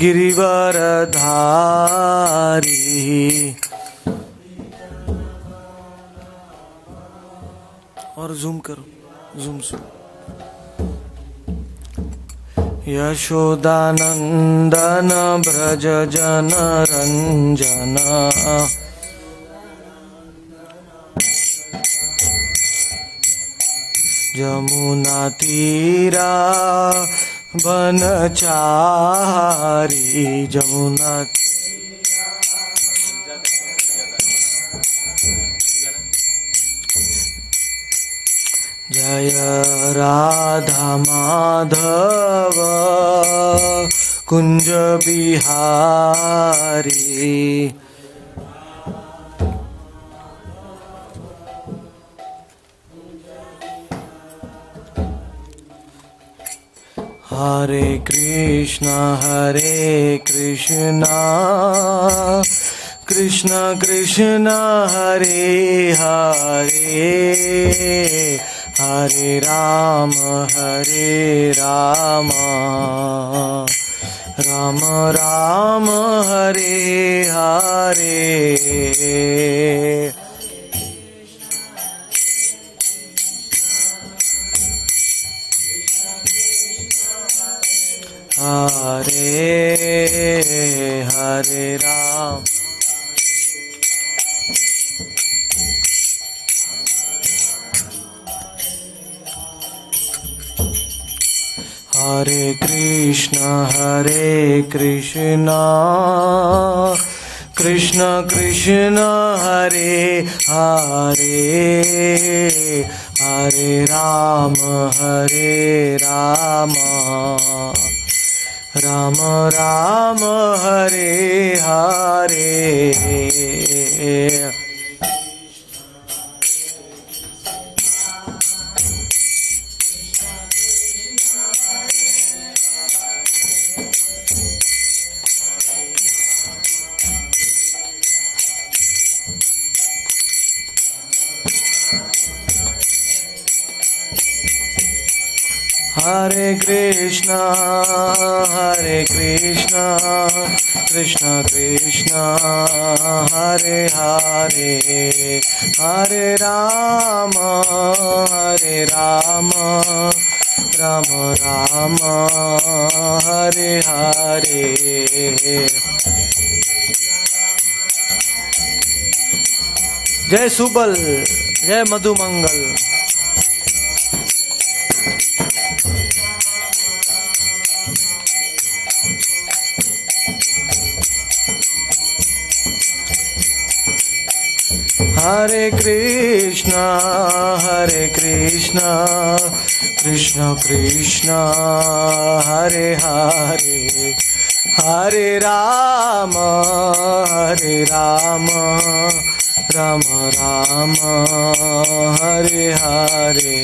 गिरिवरधारी। और जूम करो, जूम से। यशोदानंदन ब्रज जन रंजन, जमुना तीरा बनचारी। जमुना जय राधा माधव कुंज बिहारी। हरे कृष्णा कृष्ण कृष्ण हरे हरे, हरे राम राम राम हरे हरे। हरे हरे राम, हरे कृष्ण कृष्ण कृष्ण हरे हरे, हरे राम राम राम हरे हरे। हरे कृष्णा कृष्ण कृष्ण हरे हरे, हरे राम राम राम हरे हरे। जय सुबल, जय मधुमंगल। हरे कृष्णा कृष्ण कृष्ण हरे हरे, हरे राम राम राम हरे हरे।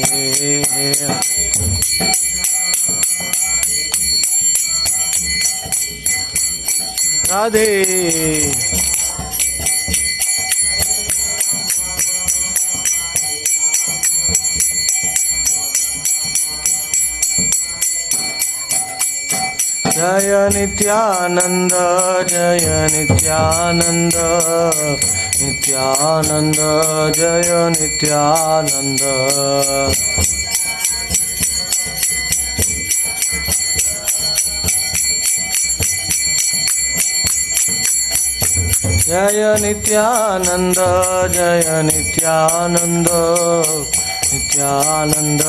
राधे। जय नित्यानंद जय नित्यानंद, नित्यानंद जय नित्यानंद। जय नित्यानंद जय नित्यानंद, नित्यानंद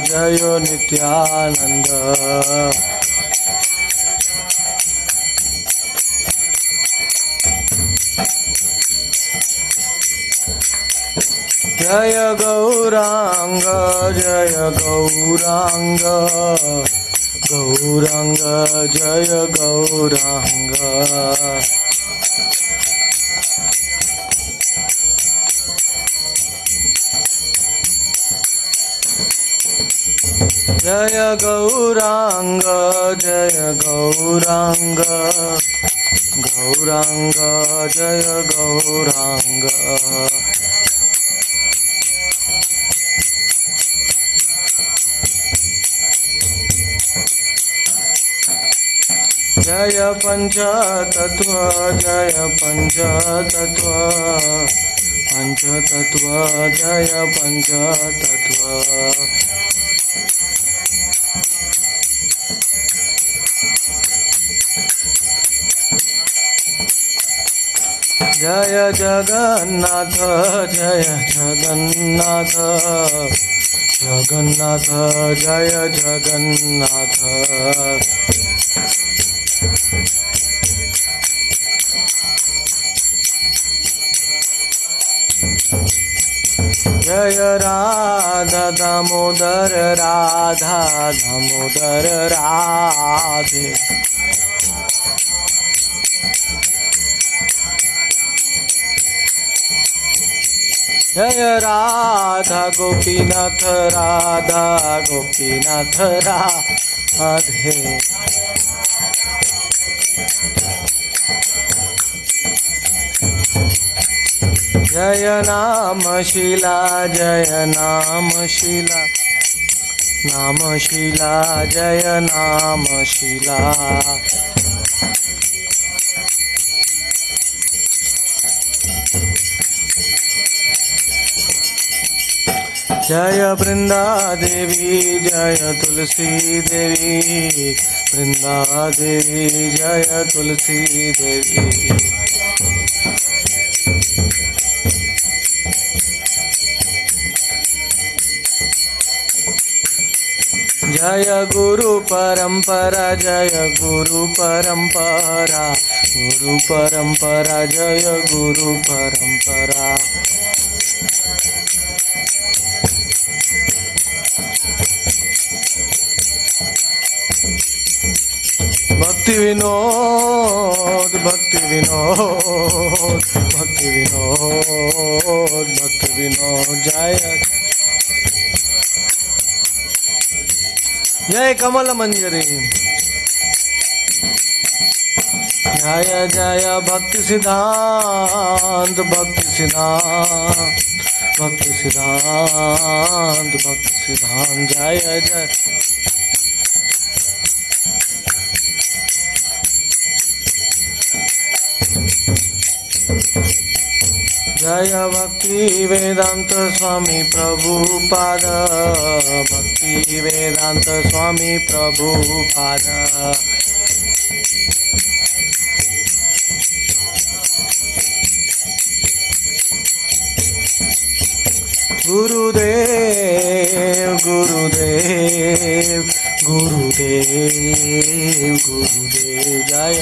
जय नित्यानंद। जय गौरांग जय गौरांग, गौरांग जय गौरांग। जय गौरांग जय गौरांग, गौरांग जय गौरांग। जय पंचतत्व जय पंचतत्व पंचतत्व जय पंचतत्व जय जगन्नाथ जय जगन्नाथ जगन्नाथ जय जगन्नाथ जय राधा दामोदर राधा दामोदर राधे जय राधा गोपीनाथ राधा गोपीनाथ राधे जय नाम शीला जय नाम शीला नाम शीला जय नाम शीला जय वृंदा देवी जय तुलसी देवी वृंदा देवी जय तुलसी देवी जय गुरु परंपरा जय गुरु परंपरा जय गुरु परंपरा भक्ति विनोद भक्ति विनोद भक्ति विनोद भक्ति विनोद जय जय कमल मंजरी जय जय भक्ति सिद्धांत भक्ति सिद्धांत भक्ति सिद्धांत भक्ति सिद्धांत जय जय जय भक्ति वेदांत स्वामी प्रभुपाद भक्ति वेदांत स्वामी प्रभुपाद गुरुदेव गुरुदेव गुरुदेव गुरुदेव जय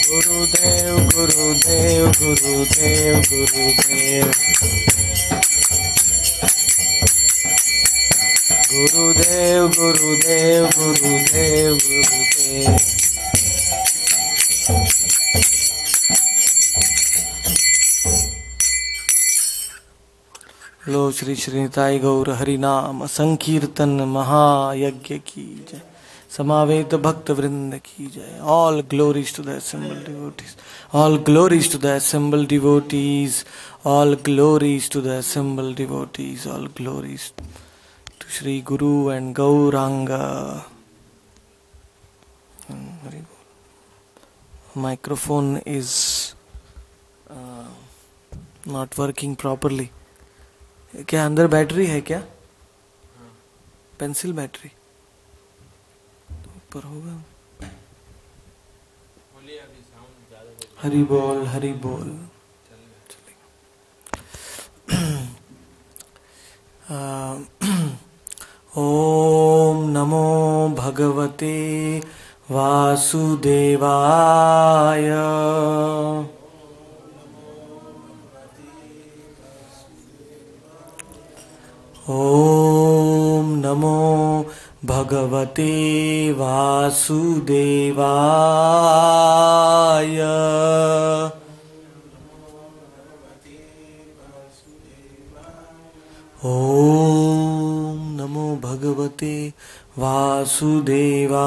गुरुदेव गुरुदेव गुरुदेव गुरुदेव गुरुदेव गुरुदेव गुरुदेव गुरुदेव लो श्री श्रीताई गौर हरिनाम संकीर्तन महायज्ञ की जय समावेत भक्त वृंद की जय all glories to the assembled devotees all glories to the assembled devotees all glories to the assembled devotees all glories to Shri Guru and Gauranga microphone is not working properly क्या अंदर बैटरी है क्या pencil battery ऊपर होगा हरि बोल हरि बोल ओम नमो भगवते वासुदेवाय ओम नमो भगवते वासुदेवाय ओम नमो भगवते वासुदेवाय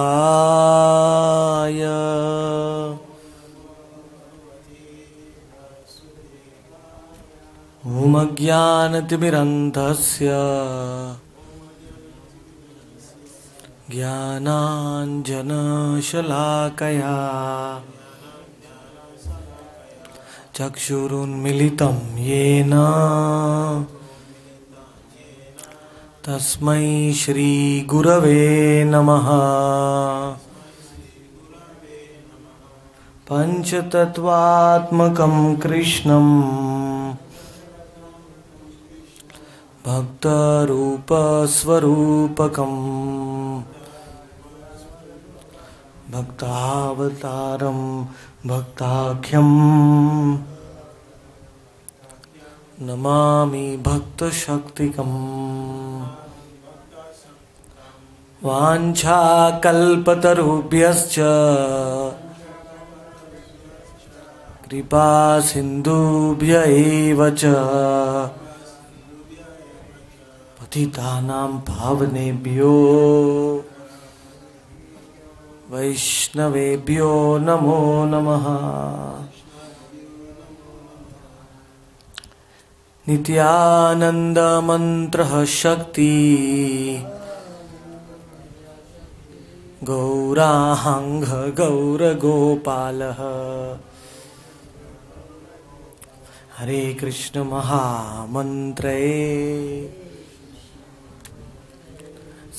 ओम अज्ञानतिमिरान्धस्य अज्ञानतिमिरन्धस्य ज्ञानाञ्जनशलाकया चक्षुरुन्मिलितं येन तस्मै श्रीगुरवे नमः। पञ्चतत्त्वात्मकं कृष्णं भक्तरूपस्वरूपकम् भक्तावतारं भक्ताख्यं नमामि भक्तशक्तिकम्। वाञ्छाकल्पतरुभ्यश्च कृपा सिन्धुभ्य एव च पतितानां पावनेभ्यो वैष्णवेभ्यो नमो नमः। नित्यानन्दमन्त्रः शक्ति गौराङ्ग गौरगोपालः। हरे कृष्ण महामन्त्रे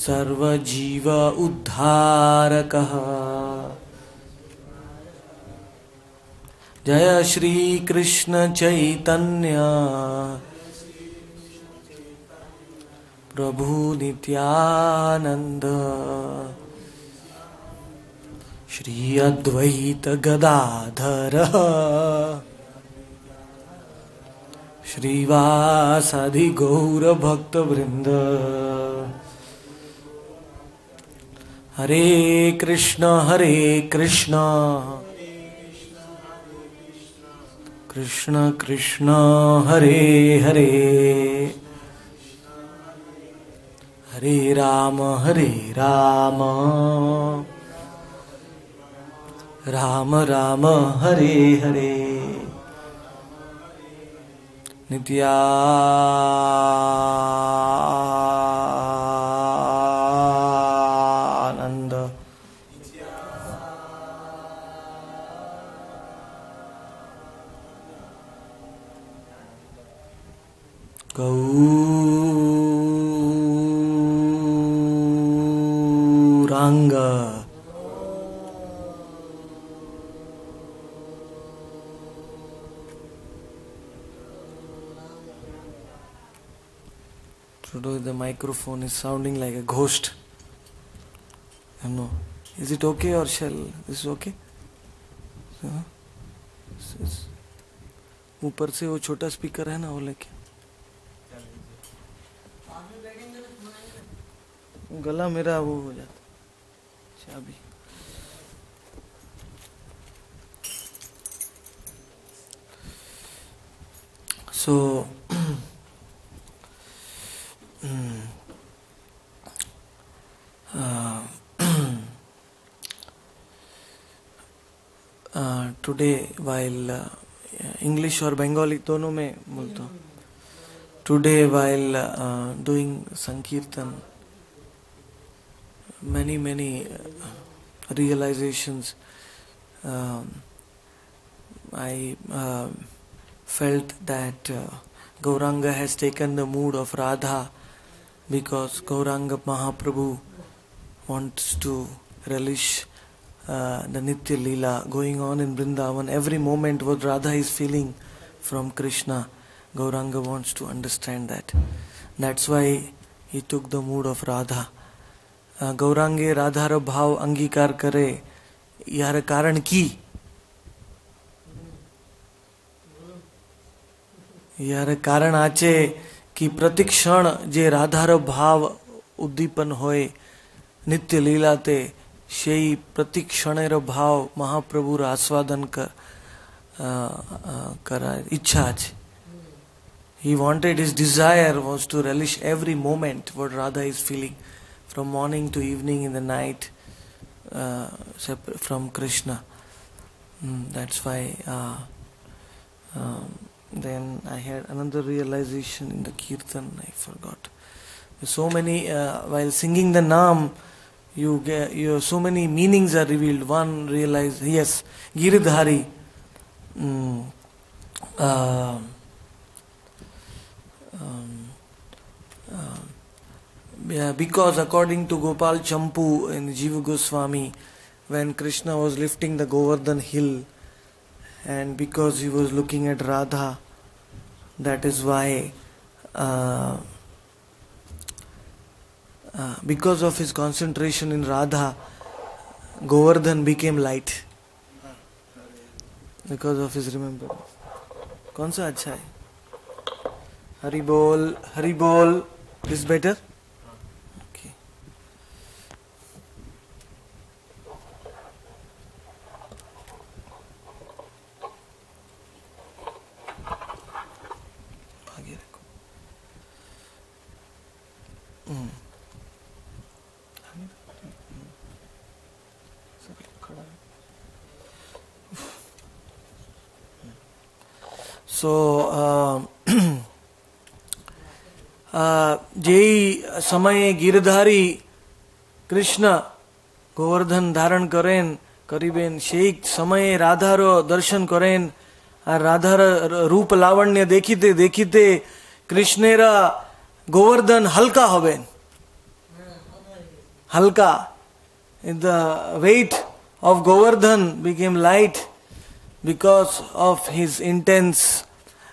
सर्वजीव उद्धारकः। जय श्री कृष्ण चैतन्य प्रभु नित्यानंद श्री अद्वैत गदाधर श्रीवासादि गौर भक्त वृंद। हरे Krishna Krishna Krishna Hare Hare Hare Ram Ram Ram Hare Hare. Nityanand Gaurang Today the microphone is sounding like a ghost. I don't know. Is it okay or shall this is okay? ऊपर से वो छोटा स्पीकर है ना वो लेके गला मेरा वो हो जाता चाबी। So today while English और Bengali दोनों में बोलता हूँ। Today while doing Sankirtan, many realizations I felt that Gauranga has taken the mood of Radha because Gauranga Mahaprabhu wants to relish the Nitya Leela going on in Vrindavan. Every moment what Radha is feeling from Krishna, Gauranga wants to understand that. That's why he took the mood of Radha. Gaurange Radhar bhav angikar kare yar karan ki यार कारण आचे कि प्रतिक्षण जे राधार भाव उद्दीपन होय नित्य लीलाते सेई प्रतिक्षणेर भाव महाप्रभुर आस्वादन करार इच्छा आछे। He wanted, his desire was to relish every moment what Radha is feeling from morning to evening in the night from Krishna. That's why Then I had another realization in the kirtan, I forgot. So many, while singing the Naam, so many meanings are revealed. One realized, yes, Giridhari. Mm, uh, yeah, because according to Gopal Champu and Jiva Goswami, when Krishna was lifting the Govardhan hill, and because he was looking at Radha, that is why, because of his concentration in Radha, Govardhan became light. Because of his remembrance. कौन सा अच्छा है? Hari Bol, Hari Bol. Is better? Okay. आगे रखो. So, JE સમયે ગિરધારી કૃષ્ણ ગોવર્ધન ધારણ Karen કરીબેન সেই સમયે રાધારો દર્શન કરેન আর রাধার রূপ লাবণ্য দেখিতে দেখিতে কৃষ্ণেরা গোবর্ধন হালকা হবেন হালকা the weight of Govardhan became light because of his intense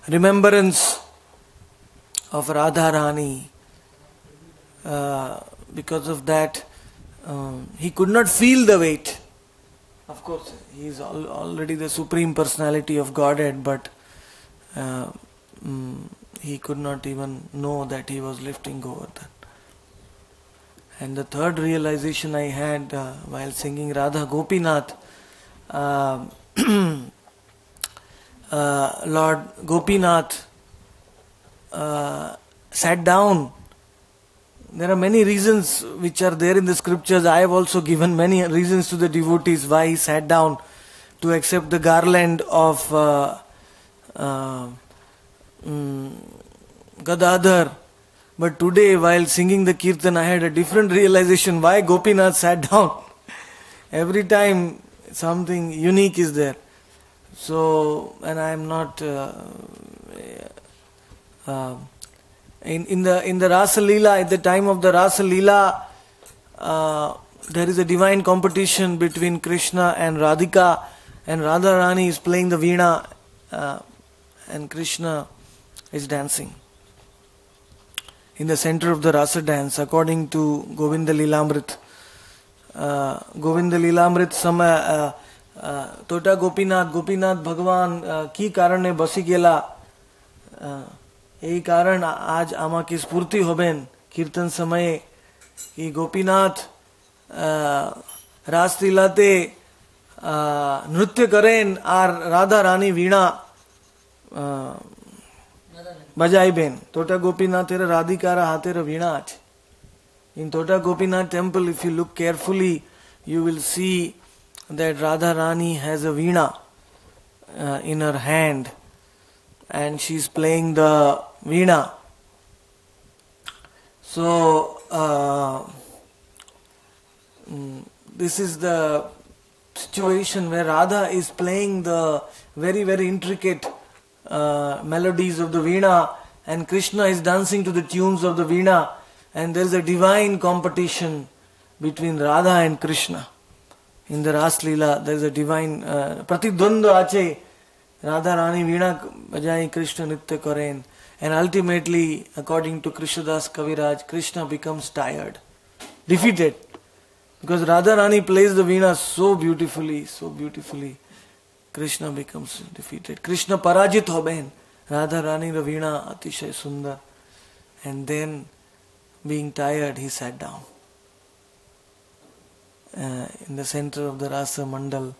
remembrance of Radharani. Because of that, he could not feel the weight. Of course, he is already the Supreme Personality of Godhead, but he could not even know that he was lifting Govardhan. And the third realization I had while singing Radha Gopinath, Lord Gopinath sat down. There are many reasons which are there in the scriptures. I have also given many reasons to the devotees why he sat down to accept the garland of Gadadhar. But today, while singing the kirtan, I had a different realization why Gopinath sat down. Every time something unique is there. So, and I am not in the Rasa Leela. At the time of the Rasa Leela, there is a divine competition between Krishna and Radhika, and Radharani is playing the veena, and Krishna is dancing in the center of the Rasa dance, according to Govinda Lilamrit. Govinda Lilamrit समय तोटा गोपीनाथ गोपीनाथ भगवान की कारणे बसी गेला यही कारण आज आमा की स्फूर्ति होबेन कीर्तन समय कि गोपीनाथ रासलीलाते नृत्य करेन आर राधा रानी वीणा बजाइबेन तोटा गोपीनाथ राधिकारा हाथेर वीणा आछे. In Tota Gopinath temple, if you look carefully, you will see that Radha Rani has a veena in her hand, and she is playing the veena. So this is the situation where Radha is playing the very, very intricate melodies of the veena, and Krishna is dancing to the tunes of the veena, and there is a divine competition between Radha and Krishna. In the Ras Leela, there is a divine pratidvandva ache. Radha Rani veena bajai, Krishna nritya karen, and ultimately, according to Krishnadas Kaviraj, Krishna becomes tired, defeated, because Radha Rani plays the veena so beautifully. Krishna becomes defeated. Krishna parajit hoben. Radha Rani the veena atishay sundar, and then, being tired, he sat down in the center of the Rasa Mandal.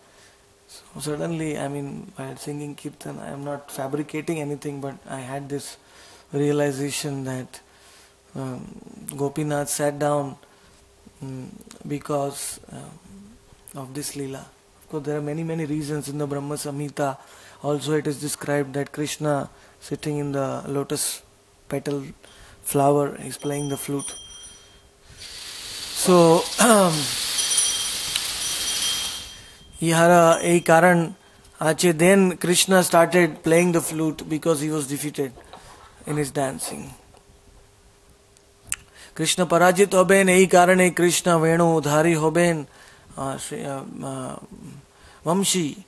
So suddenly, while singing Kirtan, I am not fabricating anything, but I had this realization that Gopinath sat down because of this Leela. Of course, there are many reasons in the Brahma Samhita. Also, it is described that Krishna sitting in the lotus petal flower. He's playing the flute. So Yara Karan Ache, then Krishna started playing the flute because he was defeated in his dancing. Krishna parajit hoben, ei karane Krishna venu dhari hoben. Vamshi,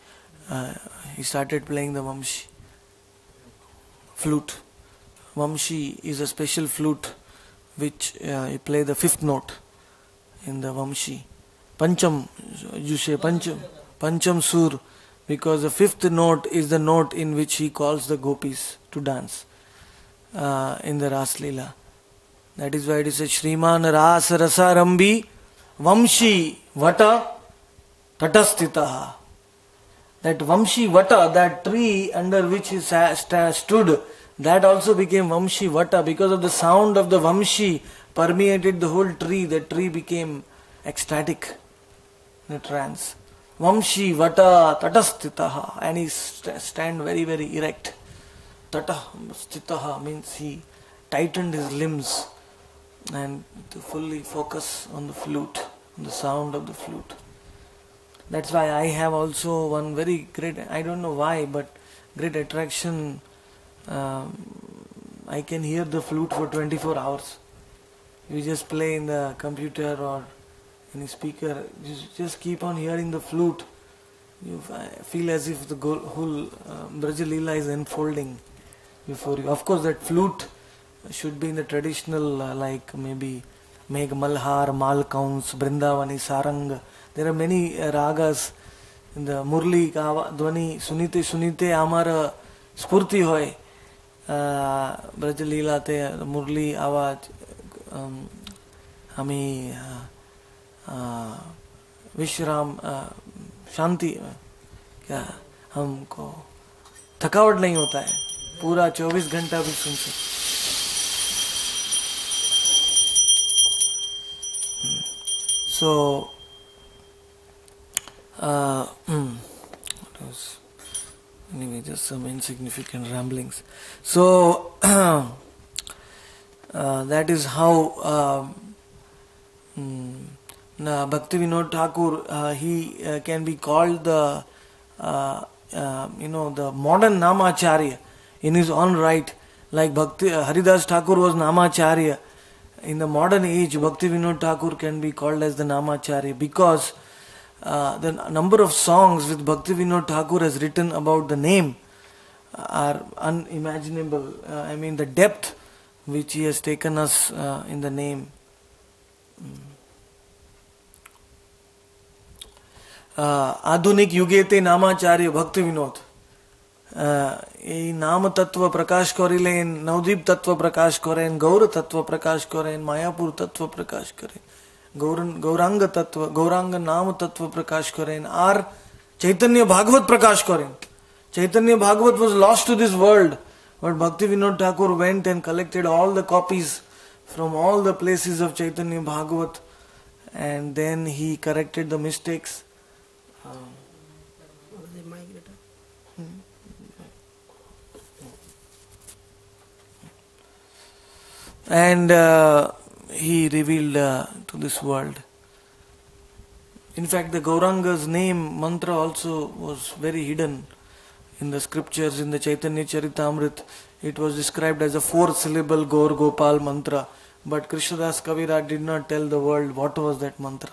he started playing the Vamshi flute. Vamshi is a special flute which you play the fifth note in the Vamshi. Pancham, you say Pancham Sur, because the fifth note is the note in which he calls the gopis to dance in the Ras Leela. That is why it is a Shriman Ras Rasa Rambi Vamshi Vata Tatastitaha. That Vamshi Vata, that tree under which he stood, that also became Vamshi Vata. Because of the sound of the Vamshi permeated the whole tree, the tree became ecstatic in a trance. Vamshi Vata Tatastitaha, and he stand very, very erect. Tatastitaha means he tightened his limbs and to fully focus on the flute, on the sound of the flute. That's why I have also one very great, I don't know why, but great attraction. I can hear the flute for 24 hours. You just play in the computer or in a speaker, you just keep on hearing the flute. You feel as if the whole Braja Leela is unfolding before you. Of course, that flute should be in the traditional, like maybe Megh Malhar, Malkaunsh, Brindavani, Sarang. There are many ragas in the Murli Dwani, Sunite Amara Spurti Hoy, Braja Leela te Murli Awaj, Ami विश्राम शांति क्या हमको थकावट नहीं होता है, पूरा 24 घंटा भी सुन सकते. So anyway, just some insignificant ramblings. So that is how Bhakti Vinod Thakur, he can be called the the modern Namacharya in his own right. Like Haridas Thakur was Namacharya. In the modern age, Bhakti Vinod Thakur can be called as the Namacharya because the number of songs which Bhakti Vinod Thakur has written about the name are unimaginable. I mean, the depth which he has taken us in the name. आधुनिक युगे ते नामाचार्य भक्ति विनोद এই নাম তত্ত্ব প্রকাশ করিলেন, নবদ্বীপ তত্ত্ব প্রকাশ করেন, গৌর তত্ত্ব প্রকাশ করেন, মায়াপুর তত্ত্ব প্রকাশ করেন, গৌরাঙ্গ তত্ত্ব, গৌরাঙ্গ নাম তত্ত্ব প্রকাশ করেন, আর চৈতন্য ভাগবত প্রকাশ করেন. Chaitanya Bhagavat was lost to this world, but Bhakti Vinod Thakur went and collected all the copies from all the places of Chaitanya Bhagavat, and then he corrected the mistakes. And he revealed to this world. In fact, the Gauranga's name, mantra, also was very hidden in the scriptures. In the Chaitanya Charitamrita, it was described as a 4-syllable Gaur Gopal mantra. But Krishnadas Kaviraj did not tell the world what was that mantra.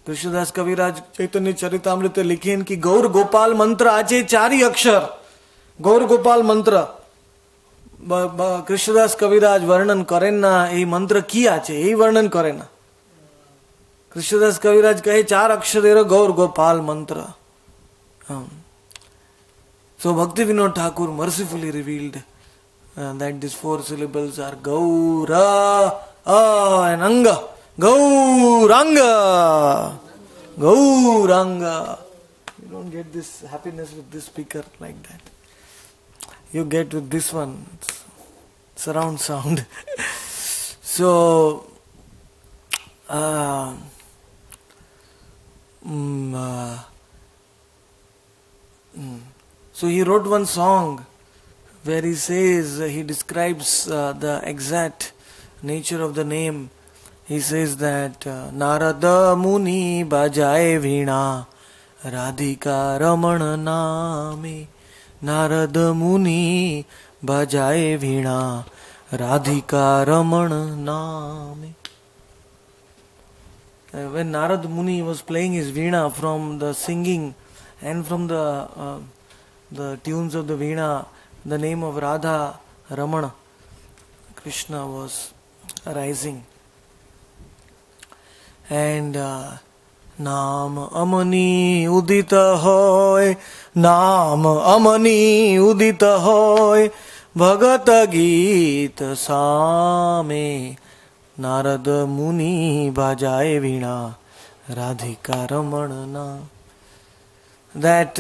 Krishnadas Kaviraj Chaitanya Charitamrita लिखेन कि गौर गोपाल मंत्र आचे 4 अक्षर. गौर गोपाल मंत्र कृष्णदास कविराज वर्णन करें ना, ये मंत्र की आचे यही वर्णन करें ना. कृष्णदास कविराज कहे 4 अक्षर गौर गोपाल मंत्र. So Bhakti Vinod Thakur mercifully revealed that these 4 syllables are Gaura and Anga. Gauranga. Gauranga. You don't get this happiness with this speaker like that. You get with this one, surround sound. So, So he wrote one song where he says, he describes the exact nature of the name. He says that Narada Muni Bajaye Veena Radhika Ramana Name. Narada Muni Bajaye Veena Radhika Ramana Name. When Narada Muni was playing his veena, from the singing and from the tunes of the veena, the name of Radha Ramana, Krishna, was arising. And Naam Amani Udita Hoy, Naam Amani Udita Hoy, Bhagata Gita Same, Narada Muni Bajaye Veena Radhika Ramana. That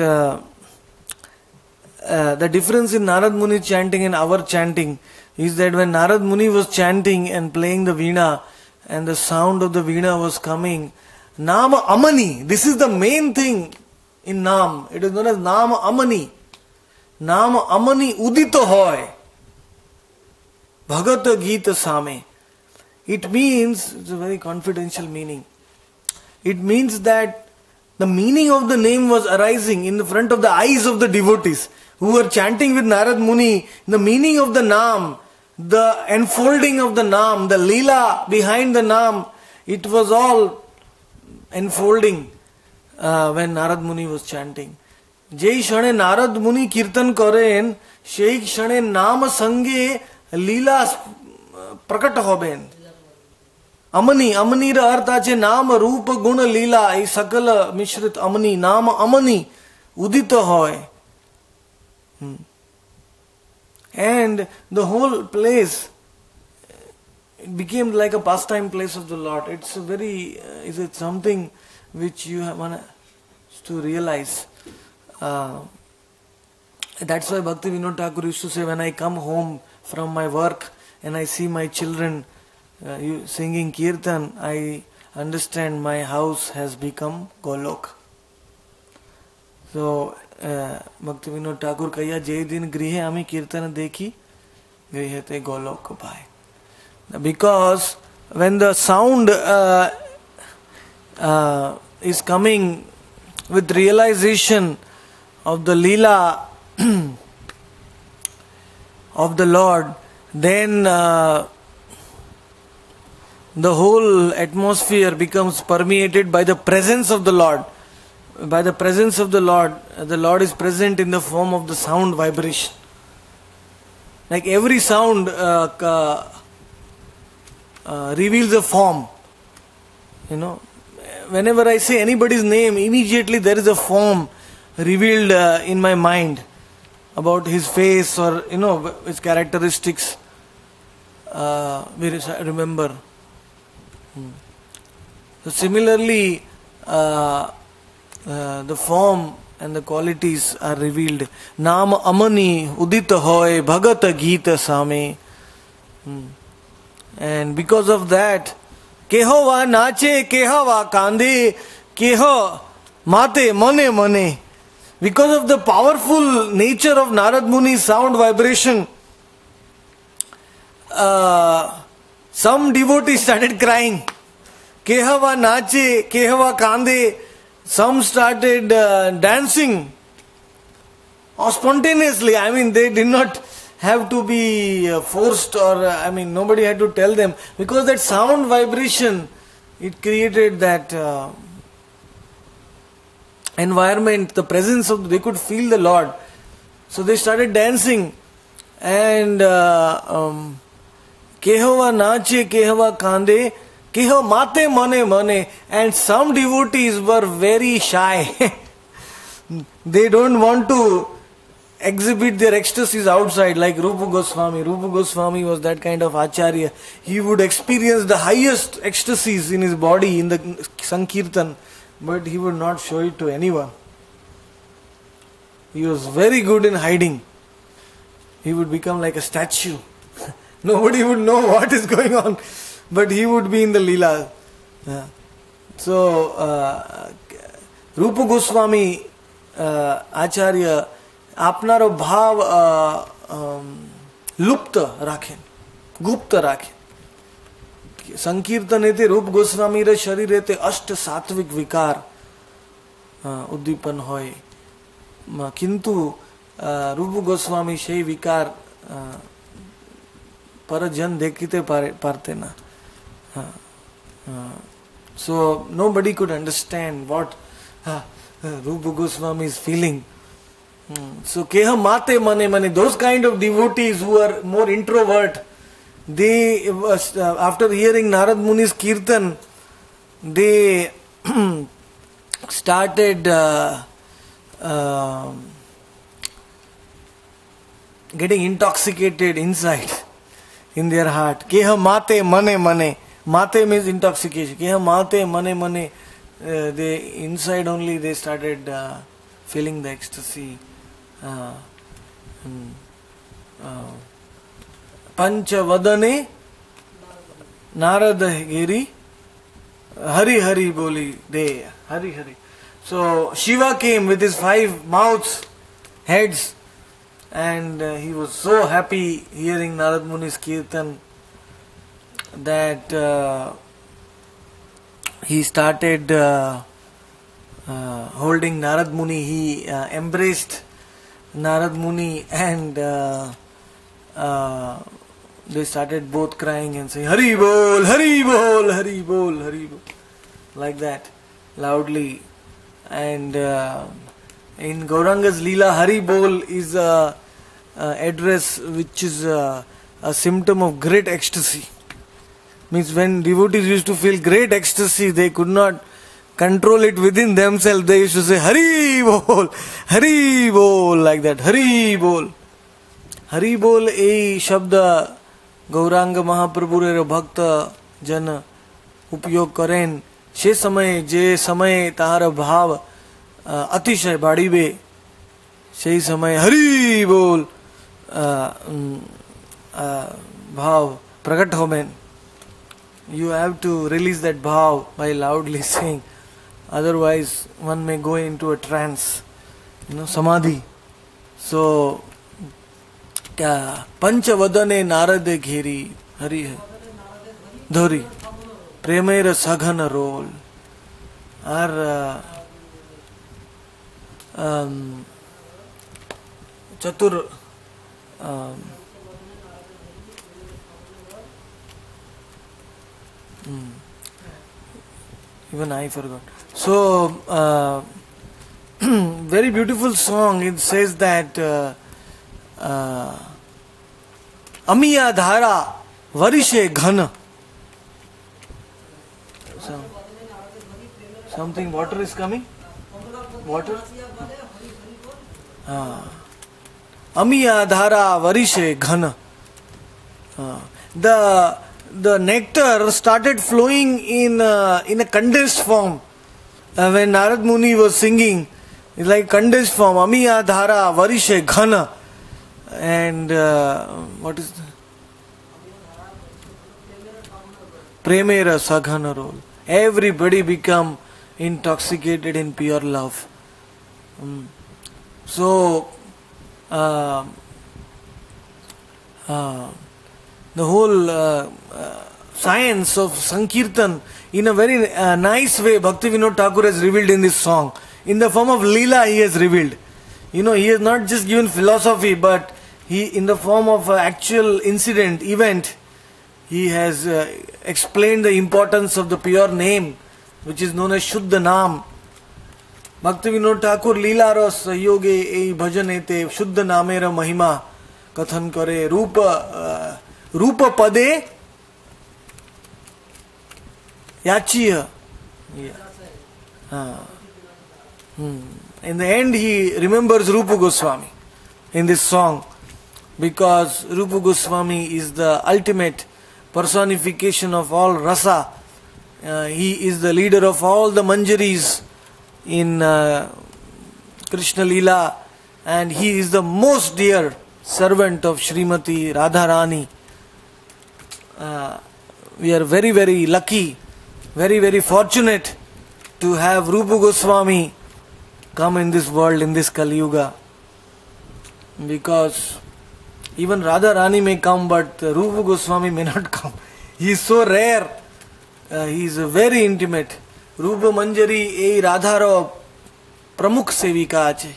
the difference in Narad Muni chanting and our chanting is that when Narad Muni was chanting and playing the veena and the sound of the veena was coming, Nam Amani, this is the main thing in Nam. It is known as Nam Amani. Nam Amani Udito Hoy, Bhagata Gita Same. It means, it's a very confidential meaning. It means that the meaning of the name was arising in the front of the eyes of the devotees who were chanting with Narad Muni. The meaning of the Nam, the enfolding of the Nam, the Leela behind the Nam, it was all enfolding when Narad Muni was chanting. Jai Shane Narad Muni Kirtan Koren, Sheikh Shane Nam Sange Leela Prakat Hoben. Amani, Amani ra arth ache Nam Rupa Guna Leela, I Sakala Mishrit Amani, Nam Amani Udita Hoy. And the whole place, it became like a pastime place of the Lord. It's a very, is it something which you want to realize? That's why Bhakti Vinod Thakur used to say, when I come home from my work and I see my children singing Kirtan, I understand my house has become Golok. So, Bhakti Vinod Thakur kaya je din grihe ami kirtan dekhi grihe te golok bhai. Because when the sound is coming with realization of the Leela of the Lord, then the whole atmosphere becomes permeated by the presence of the Lord. By the presence of the Lord is present in the form of the sound vibration. Like every sound reveals a form. You know, whenever I say anybody's name, immediately there is a form revealed in my mind about his face or, you know, his characteristics. I remember. So similarly, the form and the qualities are revealed. Nam Amani Udita Hoy Bhagata Gita Same. And because of that, Keho va nache, keho va kande, keho mate mane mane. Because of the powerful nature of Narad Muni's sound vibration, some devotees started crying. Keho va nache, keho va kande. Some started dancing spontaneously. I mean, they did not have to be forced, or nobody had to tell them, because that sound vibration, it created that environment, the presence of, they could feel the Lord. So they started dancing, and Kehova nache, Kehova kande, Keho mate mane mane. And some devotees were very shy. They don't want to exhibit their ecstasies outside, like Rupa Goswami. Rupa Goswami was that kind of acharya. He would experience the highest ecstasies in his body in the Sankirtan, but he would not show it to anyone. He was very good in hiding. He would become like a statue. Nobody would know what is going on, but he would be in the Leela. So, Rupa Goswami Acharya, આપનારો ભાવ લુપ્ત રાખે, ગુપ્ત રાખે. સંકીર્તન એતે રૂપ ગોસ્વામી રે શરીરે તે અષ્ટ સાત્વિક વિકાર ઉદ્દીપન હોય, কিন্তু রূপ গোস্বামী সেই বিকার পরজন দেখিতে পারতে না. So nobody could understand what Rupa Goswami is feeling. So keha mate mane mane, those kind of devotees who are more introvert, they after hearing Narad Muni's kirtan, they started getting intoxicated inside in their heart. Keha mate mane mane, mate means intoxication. Keha mate mane mane, they inside only they started feeling the ecstasy. Pancha vadane Narada giri Hari Hari boli Deha, Hari Hari. So Shiva came with his 5 mouths, heads, and he was so happy hearing Narad Muni's kirtan that he started holding Narad Muni. He embraced Narad Muni, and they started both crying and saying Hari Bol, Hari Bol, Hari Bol, Hari Bol, like that, loudly. And in Gauranga's Leela, Hari Bol is a address which is a symptom of great ecstasy. Means when devotees used to feel great ecstasy, they could not control it within themselves. They used to say Hari Bol, Hari Bol, like that, Hari Bol. Hari Bol ei shabda Gauranga Mahaprabhu रे भक्त जन उपयोग करें से समय जे समय तार भाव अतिशय बाड़ीबे से समय हरि बोल भाव प्रकट होबेन. You have to release that bhav by loudly saying, otherwise one may go into a trance, samadhi. So Panchavadane Narade Gheri Hari Dhori Premera Saghana Roll or Chatur even I forgot. So very beautiful song. It says that Amiya Dhara Varishe Ghana. Something, water is coming? Water? Amiya Dhara Varishe Ghana. The nectar started flowing in a condensed form. When Narad Muni was singing, it's like condensed form. Amiya Dhara Varishe Ghana. And what is that? Premera Saghana Roll. Everybody become intoxicated in pure love. So the whole science of Sankirtan in a very nice way Bhaktivinoda Thakur has revealed in this song. In the form of Leela he has revealed. He has not just given philosophy, but he, in the form of actual incident, event, he has explained the importance of the pure name, which is known as Shuddha Nam. Bhaktivinoda Thakur Leela ro Sayoge ei Bhajan ete Shuddha Namera Mahima Kathan Kare Rupa Pade Yachiya. In the end he remembers Rupa Goswami in this song, because Rupa Goswami is the ultimate personification of all rasa. He is the leader of all the Manjaris in Krishna Leela, and he is the most dear servant of Srimati Radharani. We are very, very lucky, very, very fortunate to have Rupa Goswami come in this world, in this Kali Yuga. because even Radha Rani may come, but Rupa Goswami may not come. He is so rare. He is very intimate. Rupa Manjari ei Radharo Pramukh Sevika ache.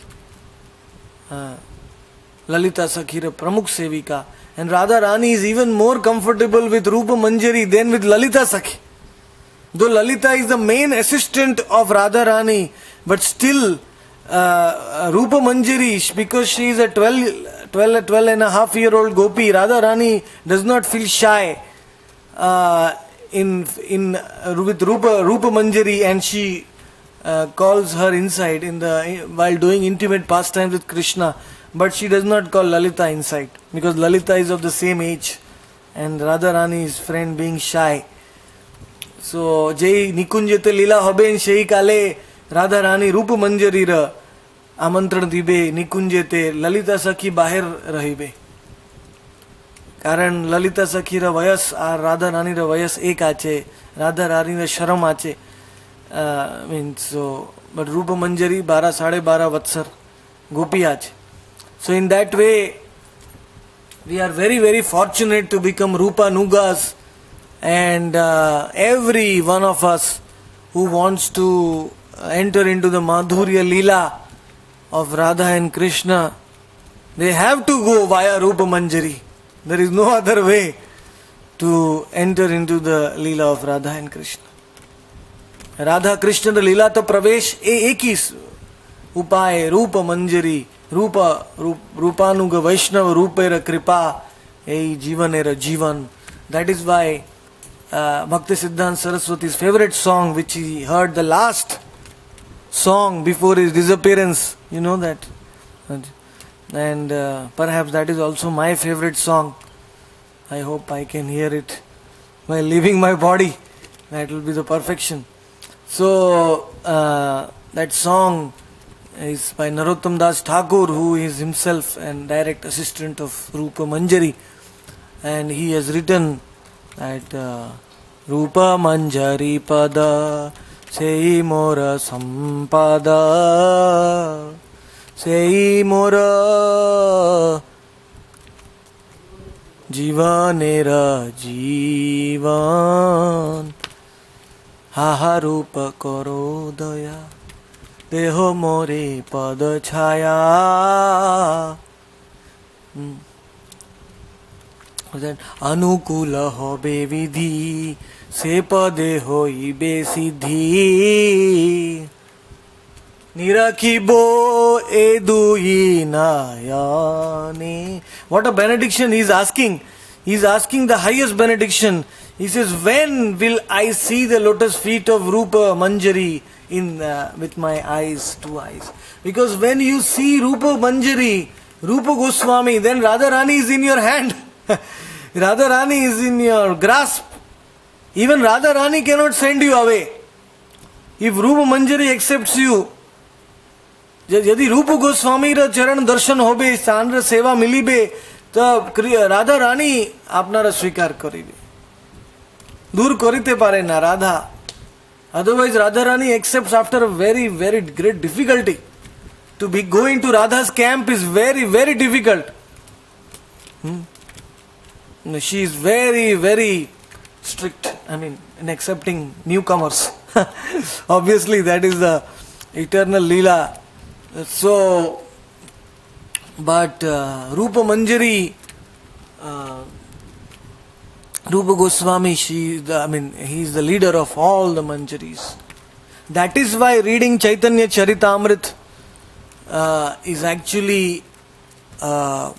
Lalita Sakhira Pramukh Sevika. And Radha Rani is even more comfortable with Rupa Manjari than with Lalita Sakhi. Though Lalita is the main assistant of Radha Rani, but still Rupa Manjari, because she is a 12 and a half year old gopi, Radha Rani does not feel shy with Rupa Manjari, and she calls her inside while doing intimate pastimes with Krishna, but she does not call Lalita inside, because Lalita is of the same age and Radha Rani is friend being shy. So Jai Nikunjete Lila Hoben Shei Kale Radha Rani Rupa Manjari ra Amantran Dibe Nikunjete Lalita Sakhi Bahir Rahibe. Karan Lalita Sakhi ra Vayas ar Radha Rani ra Vayas ek ache, Radha Rani ra Sharam ache. But Rupa Manjari 12 12.5 Vatsar Gopi ache. So in that way, we are very, very fortunate to become Rupanugas, and every one of us who wants to enter into the Madhurya Leela of Radha and Krishna, they have to go via Rupa Manjari. There is no other way to enter into the Leela of Radha and Krishna. Radha Krishna Leela to Pravesh ek hi upay Rupa Manjari. Rupanuga Vaishnava Rupera Kripa Ei Jivanera Jivan. That is why Bhakti Siddhanta Saraswati's favorite song, which he heard the last song before his disappearance, you know that. And perhaps that is also my favorite song. I hope I can hear it while leaving my body. That will be the perfection. So that song is by Narottam Das Thakur, who is himself and direct assistant of Rupa Manjari, and he has written that Rupa Manjari Pada Sei Mora Sampada Sei Mora Jivanera Jivan Haha Rupa Karo Daya Deho more pada chaya. Then Anukula hobe vidhi se pade hoibe siddhi. Nirakhibo edui nayane. What a benediction he is asking. He is asking the highest benediction. He says, when will I see the lotus feet of Rupa Manjari with my eyes, 2 eyes? Because when you see Rupa Manjari, Rupa Goswami, then Radha Rani is in your hand. Radha Rani is in your grasp. Even Radha Rani cannot send you away. If Rupa Manjari accepts you, यदि रूप गोस्वामी रा चरण दर्शन होबे, स्थान रा सेवा मिलिबे, तब राधा रानी आपनारा स्वीकार करिबे. दूर करिते पारे ना Radha. Otherwise Radha Rani accepts after a very, very great difficulty. To be going to Radha's camp is very, very difficult. She is very, very strict, in accepting newcomers. Obviously that is the eternal Leela. So, but Rupa Manjari, Rupa Goswami, he is the leader of all the Manjaris. That is why reading Chaitanya Charitamrita is actually an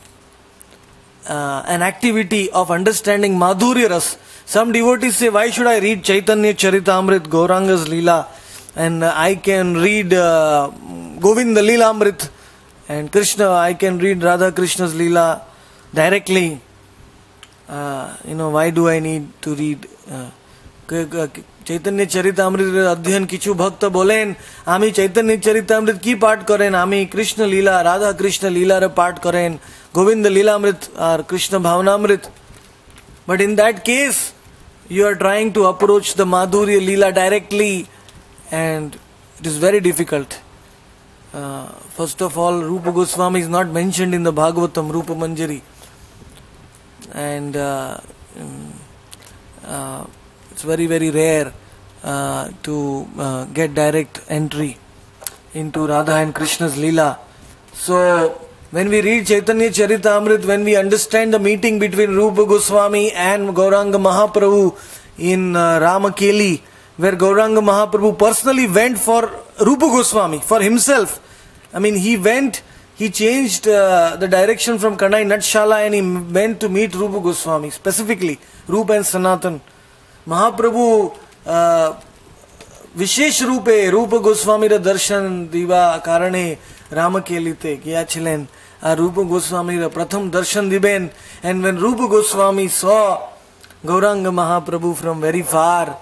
activity of understanding Madhurya Ras. Some devotees say, why should I read Chaitanya Charitamrita, Gauranga's Leela, and I can read Govinda Leelamrit, and Krishna, I can read Radha Krishna's Leela directly. Why do I need to read Chaitanya Charitamrita Adhyan Kichu Bhakta bolen, Ami Chaitanya Charitamrita ki part karen, Ami Krishna Leela, Radha Krishna Leela ra part karen, Govinda Leelamrit or Krishna Bhavanamrit. But in that case, you are trying to approach the Madhurya Leela directly, and it is very difficult First of all, Rupa Goswami is not mentioned in the Bhagavatam, Rupa Manjari. And it's very, very rare to get direct entry into Radha and Krishna's Leela. So, when we read Chaitanya Charitamrita, when we understand the meeting between Rupa Goswami and Gauranga Mahaprabhu in Ramakeli, where Gauranga Mahaprabhu personally went for Rupa Goswami, for himself. I mean, he changed the direction from Kanai Natshala and he went to meet Rupa Goswami, specifically, Rupa and Sanatan. Mahaprabhu विशेष रूपे रूप गोस्वामी रा दर्शन दीवा कारणे रामकेली ते गया छिलेन रूप गोस्वामी रा प्रथम दर्शन दिबेन and when Rupa Goswami saw Gauranga Mahaprabhu from very far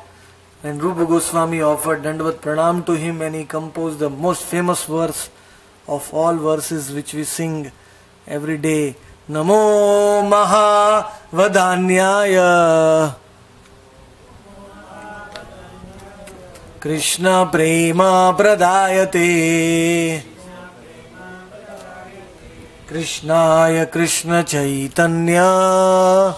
and Rupa Goswami offered Dandavat Pranam to him and he composed the most famous verse of all verses which we sing every day, Namo Mahavadanyaya Krishna Prema Pradayate Krishnaya Krishna Chaitanya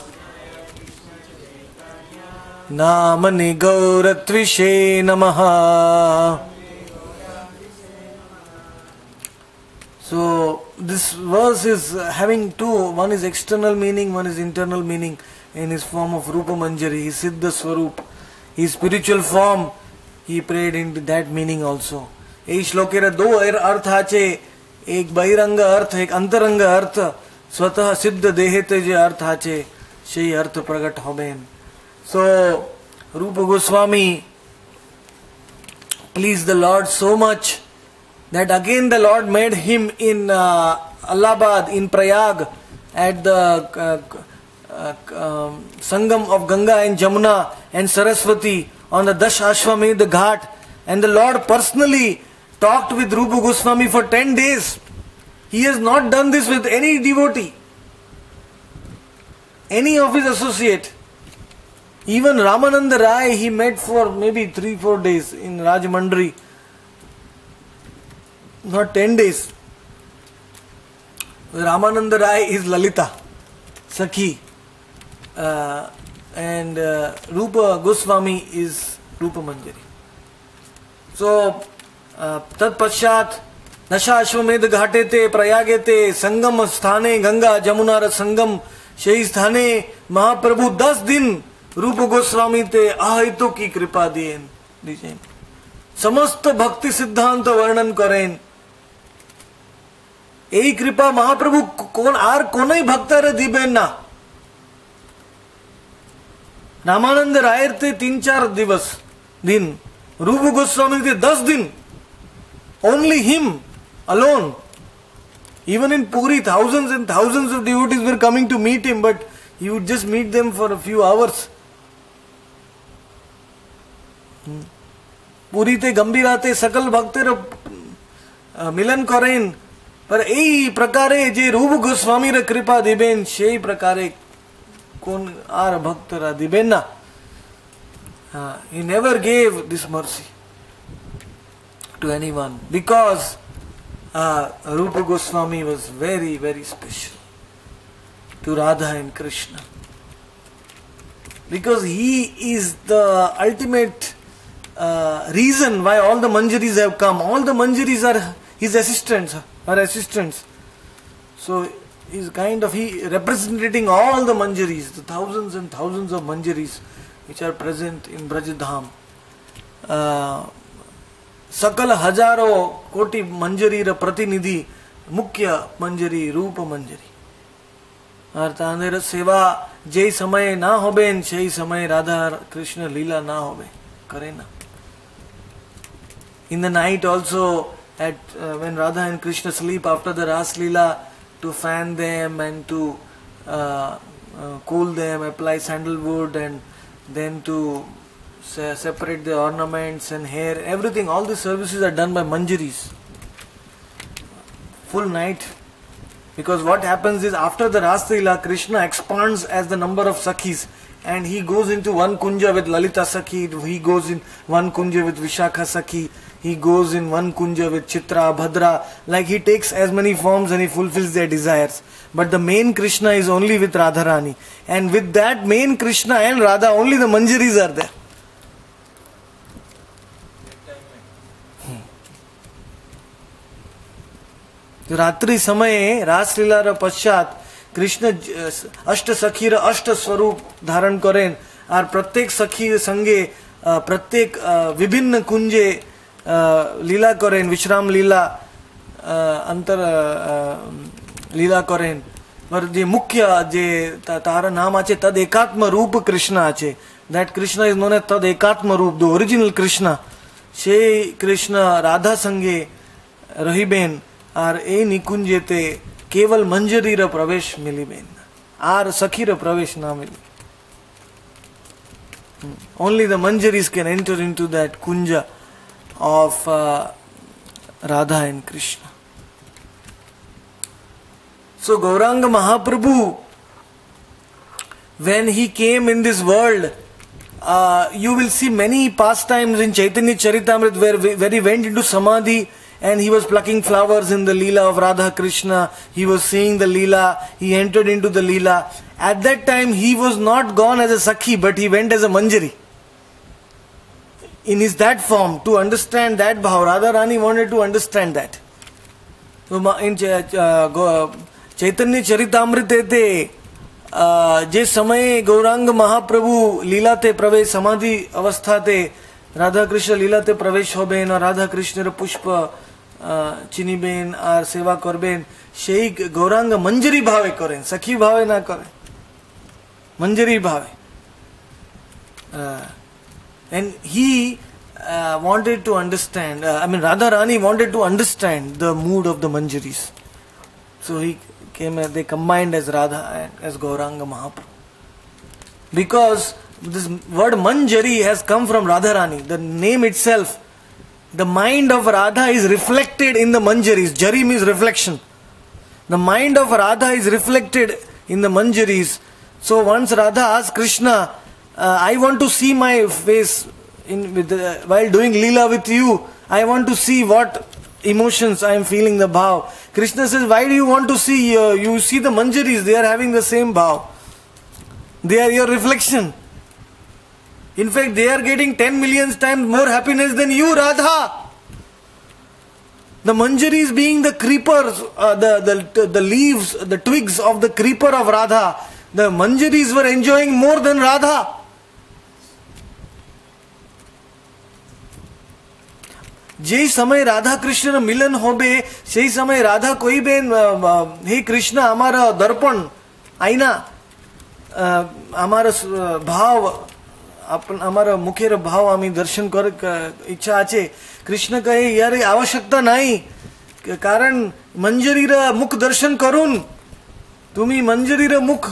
Namani Gauratvishe Namaha. So this verse is having two, one is external meaning, one is internal meaning in his form of Rupa Manjari, his Siddha Swarup, his spiritual form. He prayed into that meaning also. Ei shlokera do अर्थ आचे, एक बहिरंग अर्थ, एक अंतरंग अर्थ, स्वतः सिद्ध देहेते जे अर्थ आचे, সেই अर्थ प्रकट होबेन. So Rupa Goswami pleased the Lord so much that again the Lord made him in Allahabad, in Prayag, at the Sangam of Ganga and Jamuna and Saraswati, on the Dash Ashwamedh Ghat, and the Lord personally talked with Rupa Goswami for 10 days. He has not done this with any devotee, any of his associate. Even Ramananda Rai he met for maybe 3-4 days in Rajmandri. Not 10 days. Ramananda Rai is Lalita, Sakhi. And Rupa Goswami is Rupa Manjari. So, Tat Pashat, Nasha Ashwamedh Ghatete, Prayagete, Sangam Sthane, Ganga, Jamuna Ra Sangam, Shei Sthane, Mahaprabhu 10 दिन Rupa Goswami te ahito ki kripa diyen. समस्त भक्ति सिद्धांत वर्णन करें. यही कृपा महाप्रभु कौन are कोनई भक्तारे दिबेन ना. रामानंद रायर ते 3-4 दिवस दिन, रूप गोस्वामी ते 10 दिन. Only him alone. Even in Puri, thousands and thousands of devotees were coming to meet him, but he would just meet them for a few hours. Puri ते गंभीराते सकल भक्तेर मिलन करें, पर यही प्रकारे जे रूप गोस्वामी रे कृपा दिबेन सेई प्रकारे कोन आर भक्तरा दिबेन ना. He never gave this mercy to anyone because Rupa Goswami was very, very special to Radha and Krishna, because he is the ultimate reason why all the Manjaris have come. All the Manjaris are his assistants, So he's he representing all the Manjaris, the thousands and thousands of Manjaris which are present in Brajadham. Sakal Hajaro Koti Manjari ra Pratinidhi, Mukhya Manjari, Rupa Manjari. अर्थात सेवा जे समय ना होबेन সেই समय राधा कृष्ण लीला ना होबे करे ना. In the night also, at when Radha and Krishna sleep after the Ras Leela, to fan them and to cool them, apply sandalwood and then to separate the ornaments and hair, everything, all the services are done by Manjaris. Full night Because what happens is, after the Rasa Leela, Krishna expands as the number of Sakhis, and he goes into one kunja with Lalita Sakhi, he goes in one kunja with Vishakha Sakhi, he goes in one kunja with Chitra, Bhadra, like he takes as many forms and he fulfills their desires. But the main Krishna is only with Radharani. And with that main Krishna and Radha, only the Manjaris are there. रात्रि समय रास लीला पश्चात कृष्ण अष्ट सखी अष्ट स्वरूप धारण करें और प्रत्येक सखी संगे प्रत्येक विभिन्न कुंजे लीला करें, विश्राम लीला अंतर लीला करें. पर जे मुख्य जे तारा नाम आचे तद एकात्म रूप कृष्ण आचे. That Krishna is known as तद एकात्म रूप, द ओरिजिनल कृष्ण. से कृष्ण राधा संगे रही बेन और ए निकुंजे ते केवल मंजरी रा प्रवेश मिली बेन, आर सखी रा प्रवेश ना मिली. Only the Manjaris can enter into that kunja of Radha and Krishna. So Gauranga Mahaprabhu, when he came in this world, you will see many pastimes in Chaitanya Charitamrita where he went into Samadhi and he was plucking flowers in the Leela of Radha Krishna. He was seeing the Leela. He entered into the Leela. At that time he was not gone as a Sakhi, but he went as a Manjari. In his that form, to understand that bhav. Radharani wanted to understand that. So in Chaitanya Charitamrita te जे समय गौरांग महाप्रभु लीला ते प्रवेश समाधि अवस्था ते राधा कृष्ण लीला ते प्रवेश होबेन और राधा कृष्ण पुष्प चिनीबेन और सेवा करबेन, সেই गौरांग मंजरी भावे करें, सखी भावे ना करें, मंजरी भावे. And he wanted to understand, Radharani wanted to understand the mood of the Manjaris. So he came, they combined as Radha and as Gauranga Mahaprabhu. Because this word Manjari has come from Radharani. The name itself, the mind of Radha is reflected in the Manjaris. Jari means reflection. The mind of Radha is reflected in the Manjaris. So once Radha asked Krishna, I want to see my face while doing Leela with you. I want to see what emotions I am feeling, the bhav. Krishna says, why do you want to see? You see the Manjaris, they are having the same bhav. They are your reflection. In fact, they are getting 10 million times more happiness than you, Radha. The Manjaris being the creepers, the leaves, the twigs of the creeper of Radha. The Manjaris were enjoying more than Radha. जे समय राधा कृष्ण मिलन होबे সেই समय राधा কইবেন हे कृष्ण हमारा दर्पण आईना हमारा भाव हमारा मुखेर भाव आमी दर्शन कर इच्छा आछे. कृष्ण कहे यार आवश्यकता नाही, कारण मंजरीर मुख दर्शन करून तुम्ही मंजरीर मुख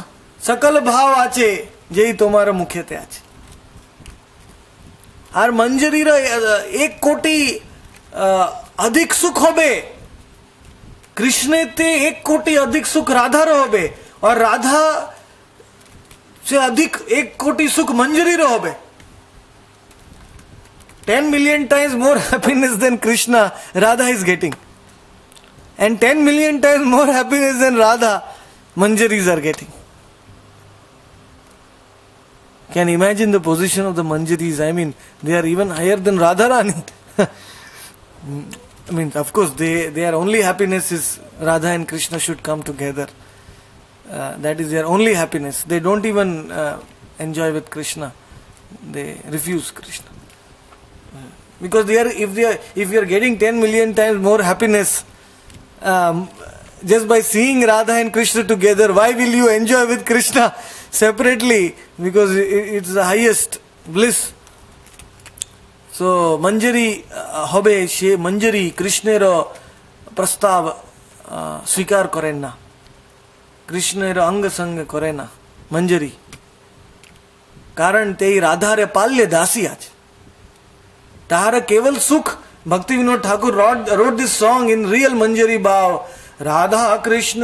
सकल भाव आछे जेई तुम्हारा मुखेते आछे. আর मंजरीर 1 कोटी अधिक सुख होबे, कृष्णेते 1 कोटी अधिक सुख राधार होबे और राधा से अधिक 1 कोटी सुख मंजरीर होबे. 10 million times more happiness than Krishna Radha is getting, and 10 million times more happiness than Radha Manjaris are getting. Can you imagine the position of the Manjaris? They are even higher than Radharani. Of course, their only happiness is Radha and Krishna should come together. That is their only happiness. They don't even enjoy with Krishna. They refuse Krishna. Because if you are getting 10 million times more happiness just by seeing Radha and Krishna together, why will you enjoy with Krishna separately? Because it's the highest bliss. So Manjari hobe she Manjari Krishnero prastav svikar karen na, Krishnero anga sang kare na Manjari, कारण ते राधा रे पाल्य दासी आज तार केवल सुख. Bhakti Vinod Thakur wrote this song in real Manjari bhav. Radha Krishna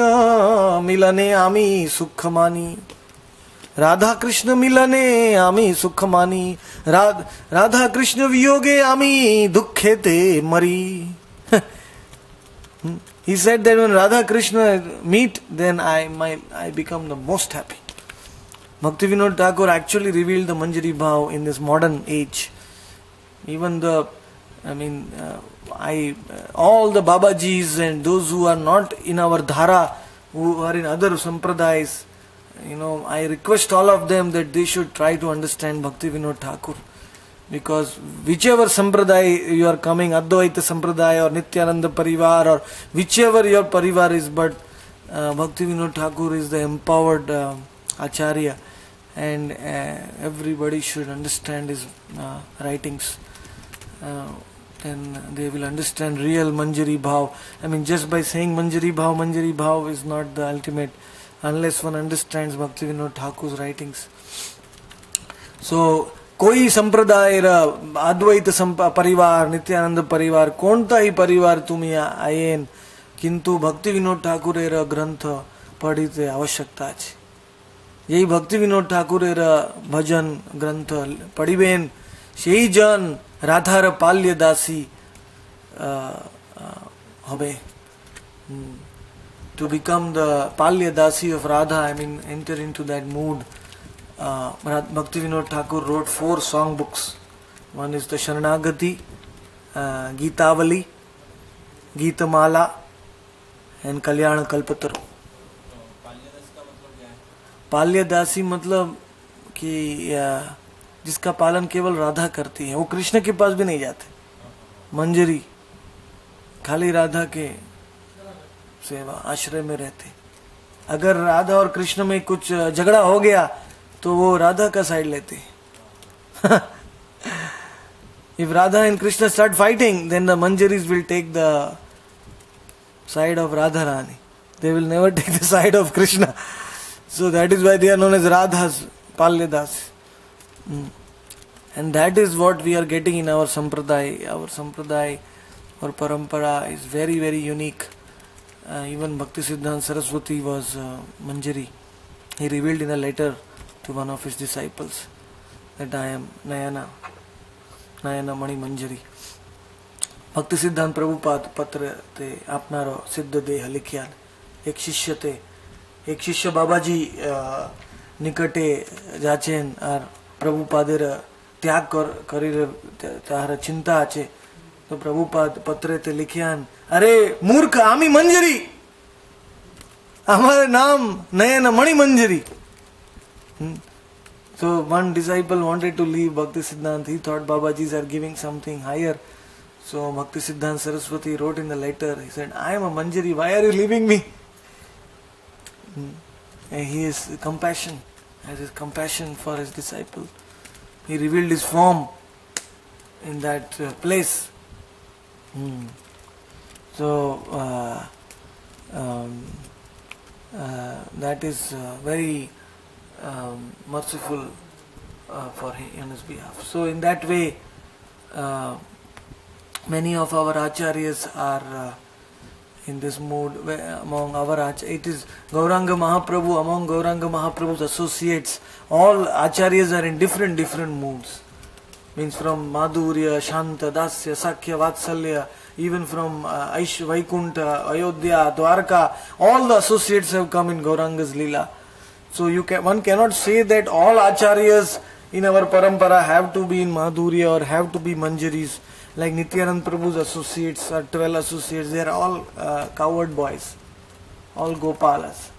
मिलने आमी सुख मानी, राधा कृष्ण मिलने आमी सुख मानी, राधा कृष्ण वियोगे आमी दुखे ते मरी. He said that when Radha Krishna meet, then I become the most happy. Bhaktivinoda Thakur actually revealed the Manjari Bhav in this modern age. Even all the Babajis and those who are not in our dhara, who are in other sampradayas, I request all of them that they should try to understand Bhaktivinoda Thakur. Because whichever sampradaya you are coming, Advaita sampradaya or Nityananda Parivar or whichever your Parivar is, but Bhaktivinoda Thakur is the empowered Acharya, and everybody should understand his writings. Then they will understand real Manjari Bhav. Just by saying Manjari Bhav is not the ultimate, unless one understands Bhaktivinoda Thakur's writings. So, कोई संप्रदाय अद्वैत परिवार, नित्यानंद परिवार, कोणताही परिवार तुम्ही आयेन, किंतु भक्ति विनोद ठाकुरेर ग्रंथ पढ़ीते आवश्यकता छे. यही भक्ति विनोद ठाकुरेर भजन ग्रंथ पढ़ीबेन सेई जन राधार पाल्य दासी हबे. To become the palya dasi of Radha, enter into that mood. Bhaktivinoda Thakur wrote 4 song books. One is the Sharanagati, Geetavali, Geetamala, and Kalyana Kalpataru. पाल्य दासी मतलब कि जिसका पालन केवल राधा करती है, वो कृष्ण के पास भी नहीं जाते. मंजरी खाली राधा के सेवा आश्रय में रहते. अगर राधा और कृष्ण में कुछ झगड़ा हो गया तो वो राधा का साइड लेते. If Radha and Krishna start fighting, then the Manjaris will take the side of Radharani. They will never take the side of Krishna. So that is why they are known as Radhas, Palyadas. And that is what we are getting in our sampradaya. Our sampradaya or parampara is very, very unique. Even Bhakti Siddhanta Saraswati was Manjari. He revealed in a letter to one of his disciples that I am Nayana Mani Manjari. Bhakti Siddhanta Prabhupada patra te apnaro Siddha Deha likhyan. Ek shishya Babaji nikate jachen ar Prabhupada त्याग करी तार चिंता आचे. तो प्रभुपाद पत्रे ते लिखियान, अरे मूर्ख आमी मंजरी, हमारे नाम नयन मणि मंजरी. So one disciple wanted to leave Bhakti Siddhanta. He thought Babajis are giving something higher. So Bhakti Siddhanta Saraswati wrote in the letter, he said, I am a Manjari, why are you leaving me? And he has compassion, for his disciple. He revealed his form in that place. So that is very merciful for him on his behalf. So in that way, many of our acharyas are in this mood. Among our acharyas, it is Gauranga Mahaprabhu. Among Gauranga Mahaprabhu's associates, all acharyas are in different moods. Means from Madhurya, Shanta, Dasya, Sakya, Vatsalya, even from Vaikunta, Ayodhya, Dwarka, all the associates have come in Gauranga's Leela. So one cannot say that all acharyas in our parampara have to be in Madhurya or have to be Manjaris. Like Nityanand Prabhu's associates are 12 associates, they are all coward boys, all Gopalas.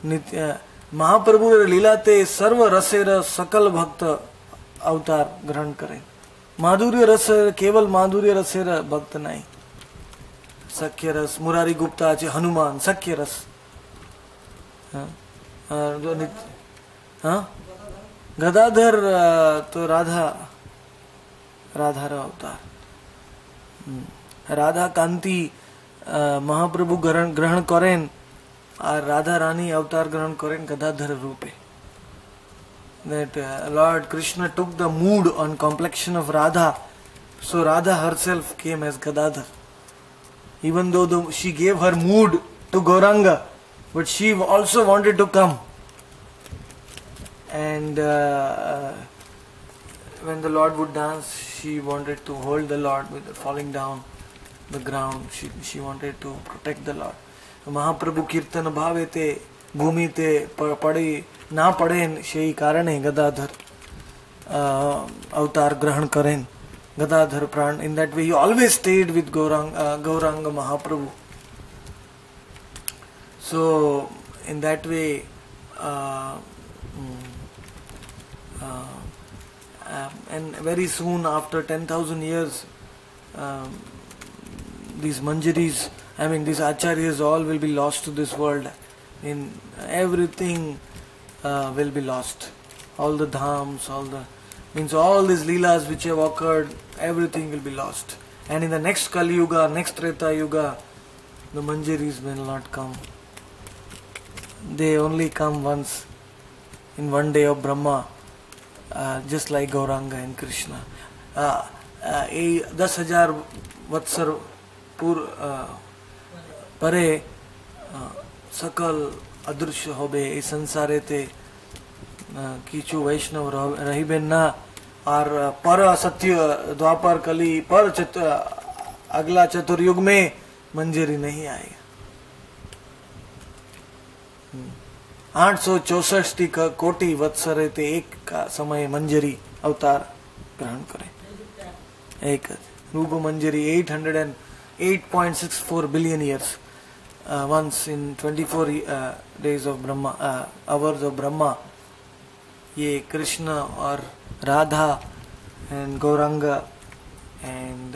Mahaprabhu Leela te sarva rasera sakal bhakta अवतार ग्रहण करें. माधुर्य रस केवल माधुर्य रसेर भक्त नहीं. सख्य रस मुरारी गुप्ता आचे हनुमान सख्य रस. गदाधर तो राधार अवतार. राधा कांति महाप्रभु ग्रहण करें और राधा रानी अवतार ग्रहण करें गदाधर रूपे. That Lord Krishna took the mood on complexion of Radha, so Radha herself came as Gadadhar. Even though she gave her mood to Gauranga, but she also wanted to come. And when the Lord would dance, she wanted to hold the Lord with falling down the ground. She wanted to protect the Lord. Mahaprabhu Kirtan bhavete bhumite pade na paden shei karane Gadadhar avatar grahan karen Gadadhar pran. In that way he always stayed with Gauranga Mahaprabhu. So in that way and very soon after 10,000 years these Manjaris, these Acharyas all will be lost to this world. In everything will be lost. All the dhams, all these leelas which have occurred, everything will be lost. And in the next Kali Yuga, next Treta Yuga, the Manjaris will not come. They only come once, in one day of Brahma, just like Gauranga and Krishna. 10,000 Vatsar pare sakal adrushya hobe ei sansarete kichu Vaishnav rahiben na और पर सत्य द्वापर कली पर अगला चतुर्युग में मंजरी नहीं आएगा. 864 कोटि वत्सरे ते एक का समय मंजरी अवतार ग्रहण करें. एक रूप मंजरी 808.64 billion years once in 24 days of Brahma, hours of Brahma. ये कृष्ण और Radha and Gauranga and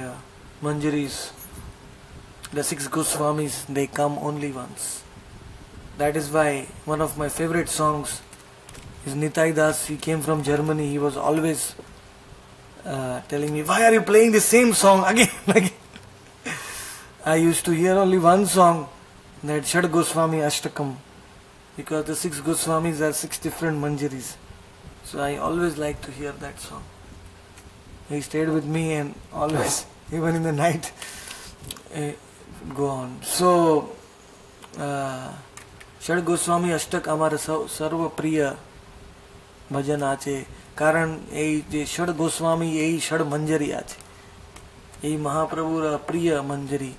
Manjaris, the 6 Goswamis, they come only once. That is why one of my favorite songs is Nitai Das. He came from Germany. He was always telling me, why are you playing the same song again and again? I used to hear only one song, that Shad Goswami Ashtakam, because the 6 Goswamis are 6 different Manjaris. So I always like to hear that song. He stayed with me and always, even in the night, go on. So, Shad Goswami Ashtak amara sarva priya bhajan ache. Karan ei je Shad Goswami ei Shad Manjari ache. Ei Mahaprabhura priya Manjari.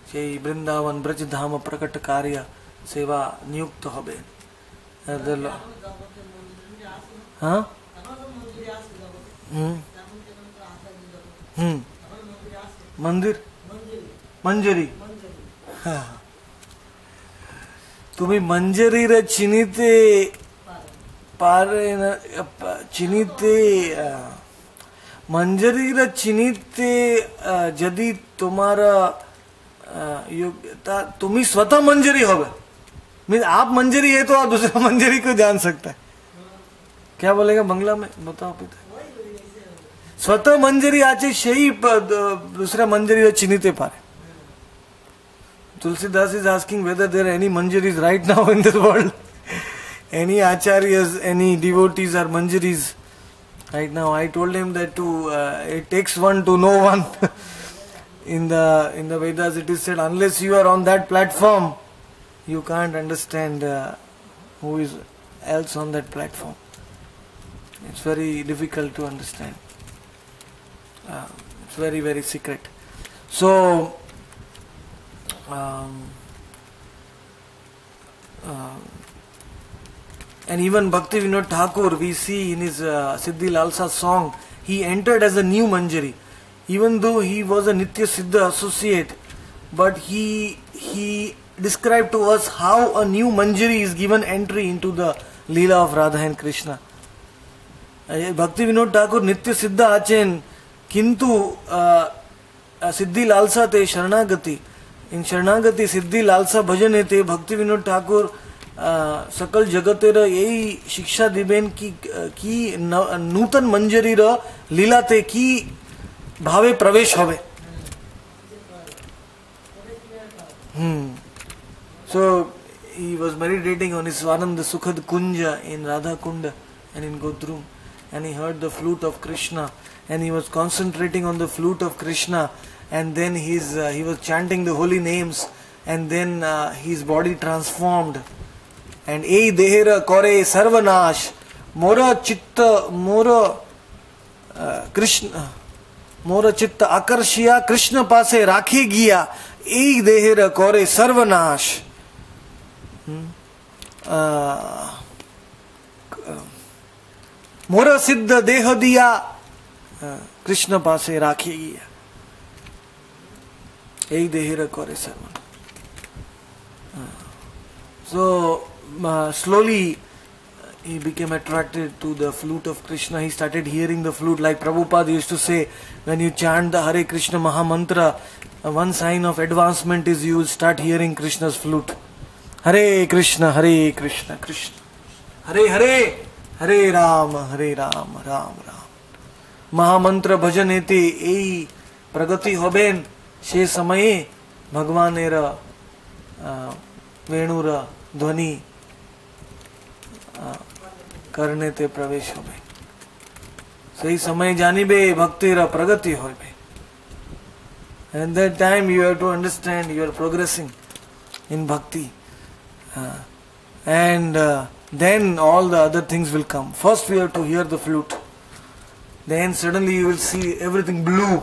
Sei Brindavan Braj Dhama Prakat Karya Seva Niyukta hobe. Huh? मंदिर मंजरी तुम्ही मंजरी रे चिनीते पारे चिनीते मंजरी रे चिनीते यदि तुम्हारा योग्यता तुम्ही स्वतः मंजरी होगे. मीन्स आप मंजरी है तो आप दूसरा मंजरी को जान सकता है. क्या बोलेगा बंगला में बताओ पिता. स्वतः मंजरी आचे शेही दूसरा मंजरी चिन्हिते पारे. Tulsidas is asking whether there are any manjaris right now in this world. Any acharyas, any devotees are manjaris right now. I told him that it takes one to know one. In the Vedas it is said, unless you are on that platform, you can't understand who is else on that platform. It's very difficult to understand. It's very, very secret. So, and even Bhakti Vinod Thakur, we see in his Siddhi Lalsa song, he entered as a new Manjari. Even though he was a Nitya Siddha associate, but he described to us how a new Manjari is given entry into the Leela of Radha and Krishna. Bhakti Vinod Thakur Nitya Siddha achen, kintu Siddhi Lalsa te Sharanagati. In Sharanagati Siddhi Lalsa Bhajan te Bhakti Vinod Thakur सकल जगतेर यही शिक्षा दिबेन की नूतन मंजरीर लीलाते की भावे प्रवेश होवे. So he was meditating on his Swananda Sukhad Kunja in Radha Kunda and in Godrum, and he heard the flute of Krishna, and he was concentrating on the flute of Krishna, and then he was chanting the holy names, and then his body transformed. And ei dehera kore sarvanash, mora chitta mora Krishna, mora chitta akarshiya Krishna pase rakhi giya, ei dehera kore sarvanash. Mora siddha deha diya, Krishna pase rakhi giya, ei dehera kore sarvanash. So slowly he became attracted to the flute of Krishna. He started hearing the flute, like Prabhupada used to say, when you chant the Hare Krishna Maha Mantra, one sign of advancement is you will start hearing Krishna's flute. Hare Krishna, Krishna Hare Hare, Hare Rama, Ram Ram. Maha Mantra Bhajan ete ei pragati hoben, she samaye Bhagwanera Venura ध्वनि करने ते प्रवेश हो बे, सही समय जानी बे भक्तिरा प्रगति हो बे. And that time you have to understand you are progressing in bhakti, and then all the other things will come. First we have to hear the flute, then suddenly you will see everything blue.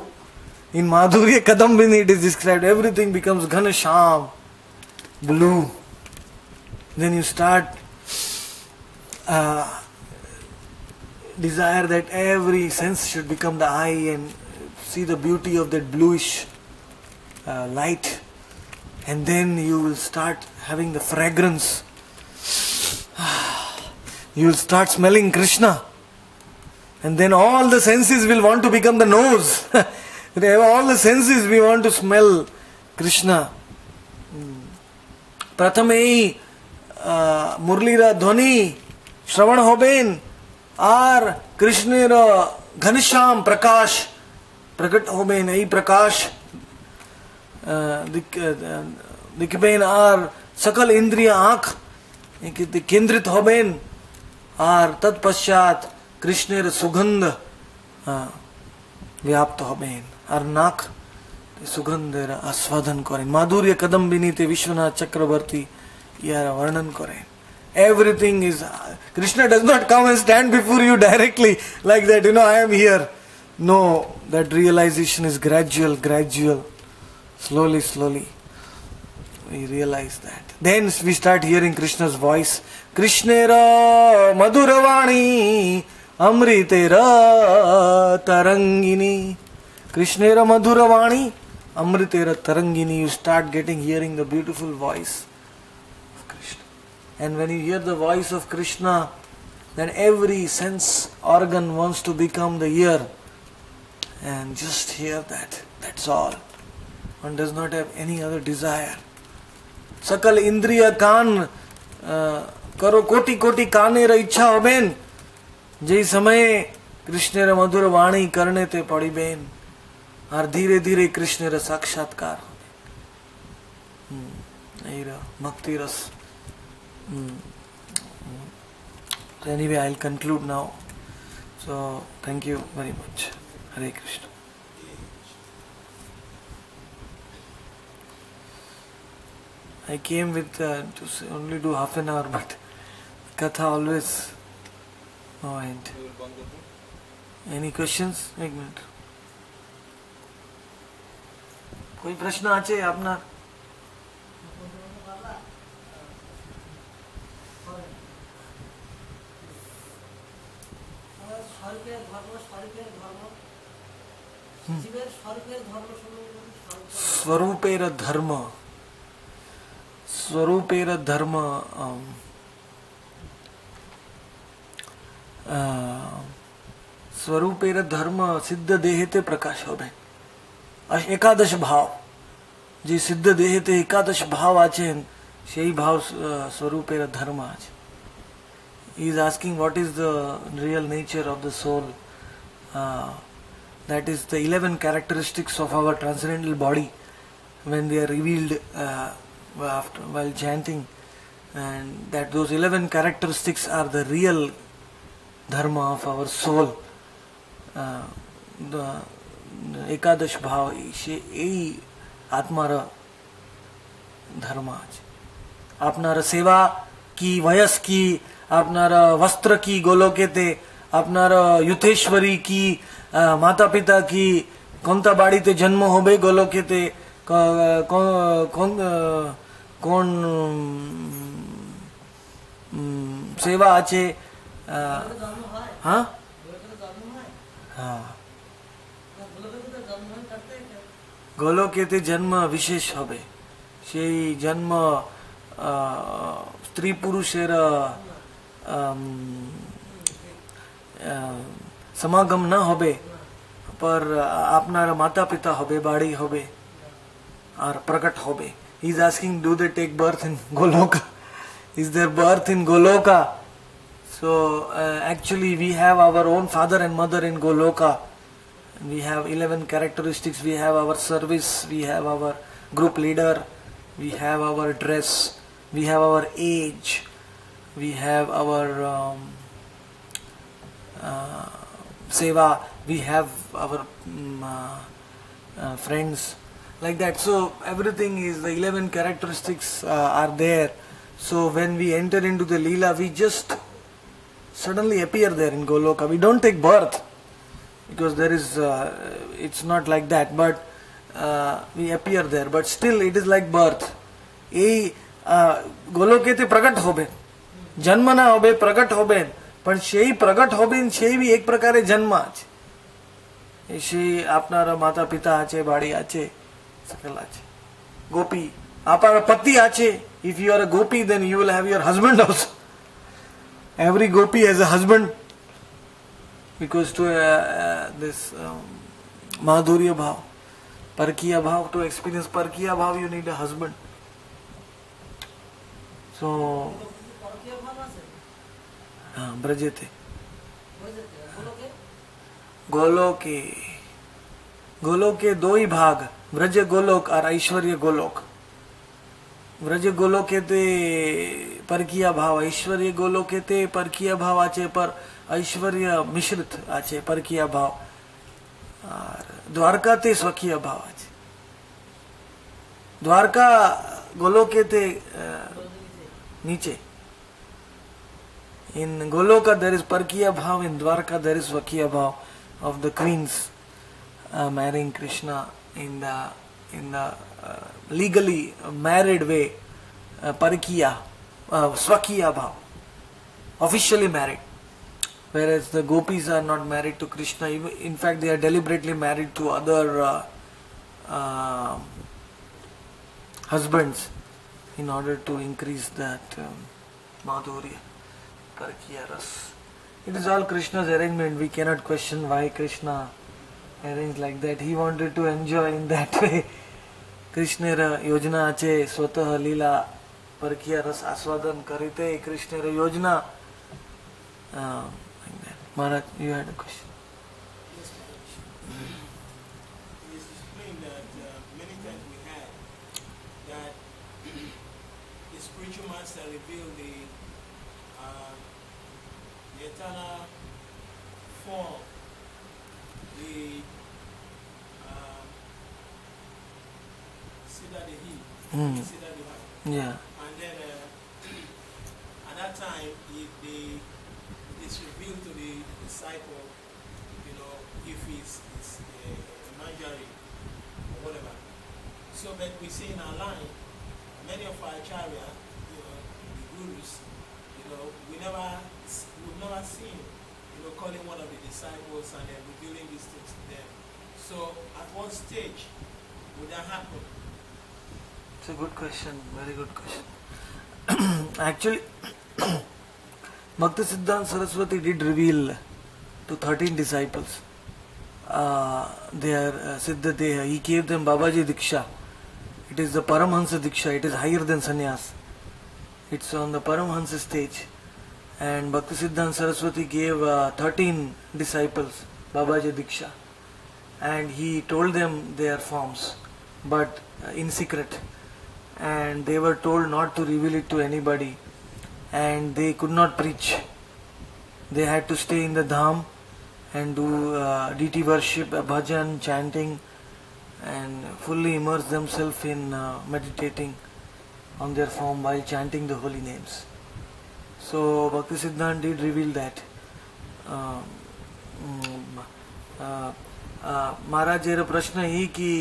In Madhurya Kadambini it is described, everything becomes Ghanasham, blue. Then you start desire that every sense should become the eye and see the beauty of that bluish light. And then you will start having the fragrance. You will start smelling Krishna. And then all the senses will want to become the nose. All the senses we want to smell Krishna. Prathamei Murlira Dhwani Shravan hoben ar Krishnera Ghanasham Prakash Pragat hoben ei Prakash Dikben ar Sakal Indriya Aankh Kendrit hoben ar Tat Paschat Krishnera Sugandh Vyapt hoben ar Nak Sugandhera Aswadan koren. Madhurya Kadambini te Vishwanath Chakrabarti Varnan kore. Everything is Krishna does not come and stand before you directly like that, I am here. No, that realization is gradual. Slowly we realize that. Then we start hearing Krishna's voice. Krishnera Madhuravani Amritera Tarangini. Krishnera Madhuravani Amritera Tarangini. You start hearing the beautiful voice. And when you hear the voice of Krishna, then every sense organ wants to become the ear. And just hear that. That's all. One does not have any other desire. Sakal Indriya Kan Karo Koti Kanera Ichha Hoben. Jai Samaye Krishnera Madhura Vani Karne Te Padiben. Ar Dhire Dhire Krishnera Sakshatkar. Aira Bhaktiras. Anyway, I'll conclude now. So, thank you very much. Hare Krishna. I came with to only do half an hour, but Katha always. Oh, and any questions? एक minute. कोई प्रश्न आचे अपना? स्वरूपेर धर्म सिद्ध देहेते प्रकाश होबे. एकादश भाव जे सिद्ध देहेते एकादश भाव आछेन सेई भाव स्वरूपेर धर्म आछे. He is asking what is the real nature of the soul. That is the 11 characteristics of our transcendental body when they are revealed while chanting, and that those 11 characteristics are the real dharma of our soul. একাদশ ভাব এই আত্মার ধর্ম আছে। আপনার সেবা কি, বয়স কি, আপনার বস্ত্র কি গোলকেতে, আপনার ইউথেশ্বরী কি, মাতা পিতা কি, কোনটা বাড়িতে জন্ম হবে গোলকেতে, কোন সেবা আছে। হ্যাঁ হ্যাঁ, গোলকেতে জন্ম বিশেষ হবে। সেই জন্ম স্ত্রী পুরুষের সমাগম না হবে, पर আপনার মাতা পিতা হবে, বাড়ি হবে আর প্রকট হবে। He is asking, do they take birth in Goloka? Is there birth in Goloka? So actually we have our own father and mother in Goloka. We have 11 characteristics. We have our service, we have our group leader, we have our dress, we have our age, we have our seva, we have our friends, like that. So everything is, the 11 characteristics are there. So when we enter into the Leela, we just suddenly appear there in Goloka. We don't take birth, because there is it's not like that, but we appear there, but still it is like birth. এই গোলকেতে প্রকট হবে, জন্ম না হবে, প্রকট হবেন, પણ সেই প্রকট হবেন সেই এক প্রকারে জন্ম আছে। সেই আপনার মাতা পিতা আছে, বাড়ি আছে, সকল আছে। গোপী, আপনার পতি আছে। If you are a gopi, then you will have your husband also. Every gopi has a husband, because to this madhurya bhav, parkiya bhav, to experience parkiya bhav, you need a husband. So brajete गोलोके, गोलोके दो ही भाग, व्रज गोलोक और ऐश्वर्य गोलोक। व्रज गोलोके ते परकीय भाव, ऐश्वर्य गोलोके ते परकीय भाव आचे, पर ऐश्वर्य मिश्रित आचे परकीय भाव, और द्वारका ते स्वकीय भाव आचे। द्वारका गोलोके ते नीचे। In Goloka there is Parkiya Bhav, in Dwarka there is Swakiya Bhav of the queens marrying Krishna in the legally married way, Parkiya, Swakiya Bhav, officially married, whereas the gopis are not married to Krishna. In fact, they are deliberately married to other husbands in order to increase that madhurya. It is all Krishna's arrangement. We cannot question why Krishna arranged like that. He wanted to enjoy in that way. Krishna yojana ache, swatah lila parkiya ras aswadan karite Krishna yojana. Like that. Maharaj, you had a question. Yes, it is explained that many times we had that the spiritual master revealed the eternal form, the Siddha Dehi, Siddha Deha. Yeah. And then at that time it is revealed to the disciple, if it's Manjari or whatever. So that we see in our line, many of our acharya, the gurus, we've never seen, calling one of the disciples and then revealing these things to them. So, at what stage would that happen? It's a good question, very good question. Actually, Bhaktisiddhanta Saraswati did reveal to 13 disciples their Siddha Deha. He gave them Babaji Diksha. It is the Paramhansa Diksha, it is higher than sannyas. It's on the Paramhansa stage. And Bhaktisiddhanta Saraswati gave 13 disciples Babaji Diksha. And he told them their forms, but in secret. And they were told not to reveal it to anybody. And they could not preach. They had to stay in the dham and do deity worship, bhajan, chanting, and fully immerse themselves in meditating on their form while chanting the holy names. So Bhaktisiddhanta did reveal that. महाराजेर प्रश्न ही कि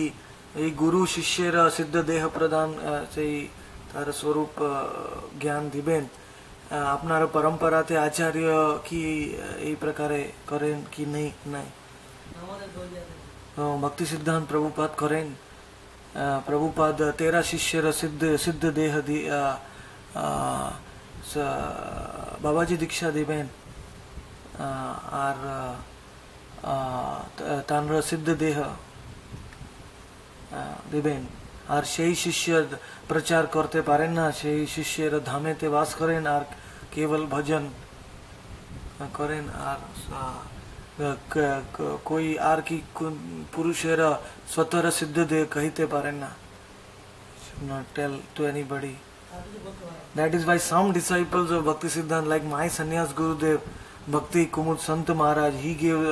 ये गुरु शिष्यर सिद्ध देह प्रदान से तार स्वरूप ज्ञान दिबेन अपनार परंपरा ते आचार्य की ये प्रकारे करें कि नहीं नहीं भक्ति सिद्धांत प्रभुपाद करें प्रभुपाद 13 शिष्यर सिद्ध देह बाबाजी दीक्षा दिबेन আর তানরা সিদ্ধ দেহ দিবেন আর সেই শিষ্যের প্রচার করতে পারেন না সেই শিষ্যের ধামেতে বাস করেন আর কেবল ভজন করেন আর कोई আর কি পুরুষেরা स्वतः সিদ্ধ দেহ কহিতে পারেন না should not tell to anybody. That is why some disciples of Bhaktisiddhanta, like my sannyas Gurudev Bhakti Kumud Sant Maharaj, he gave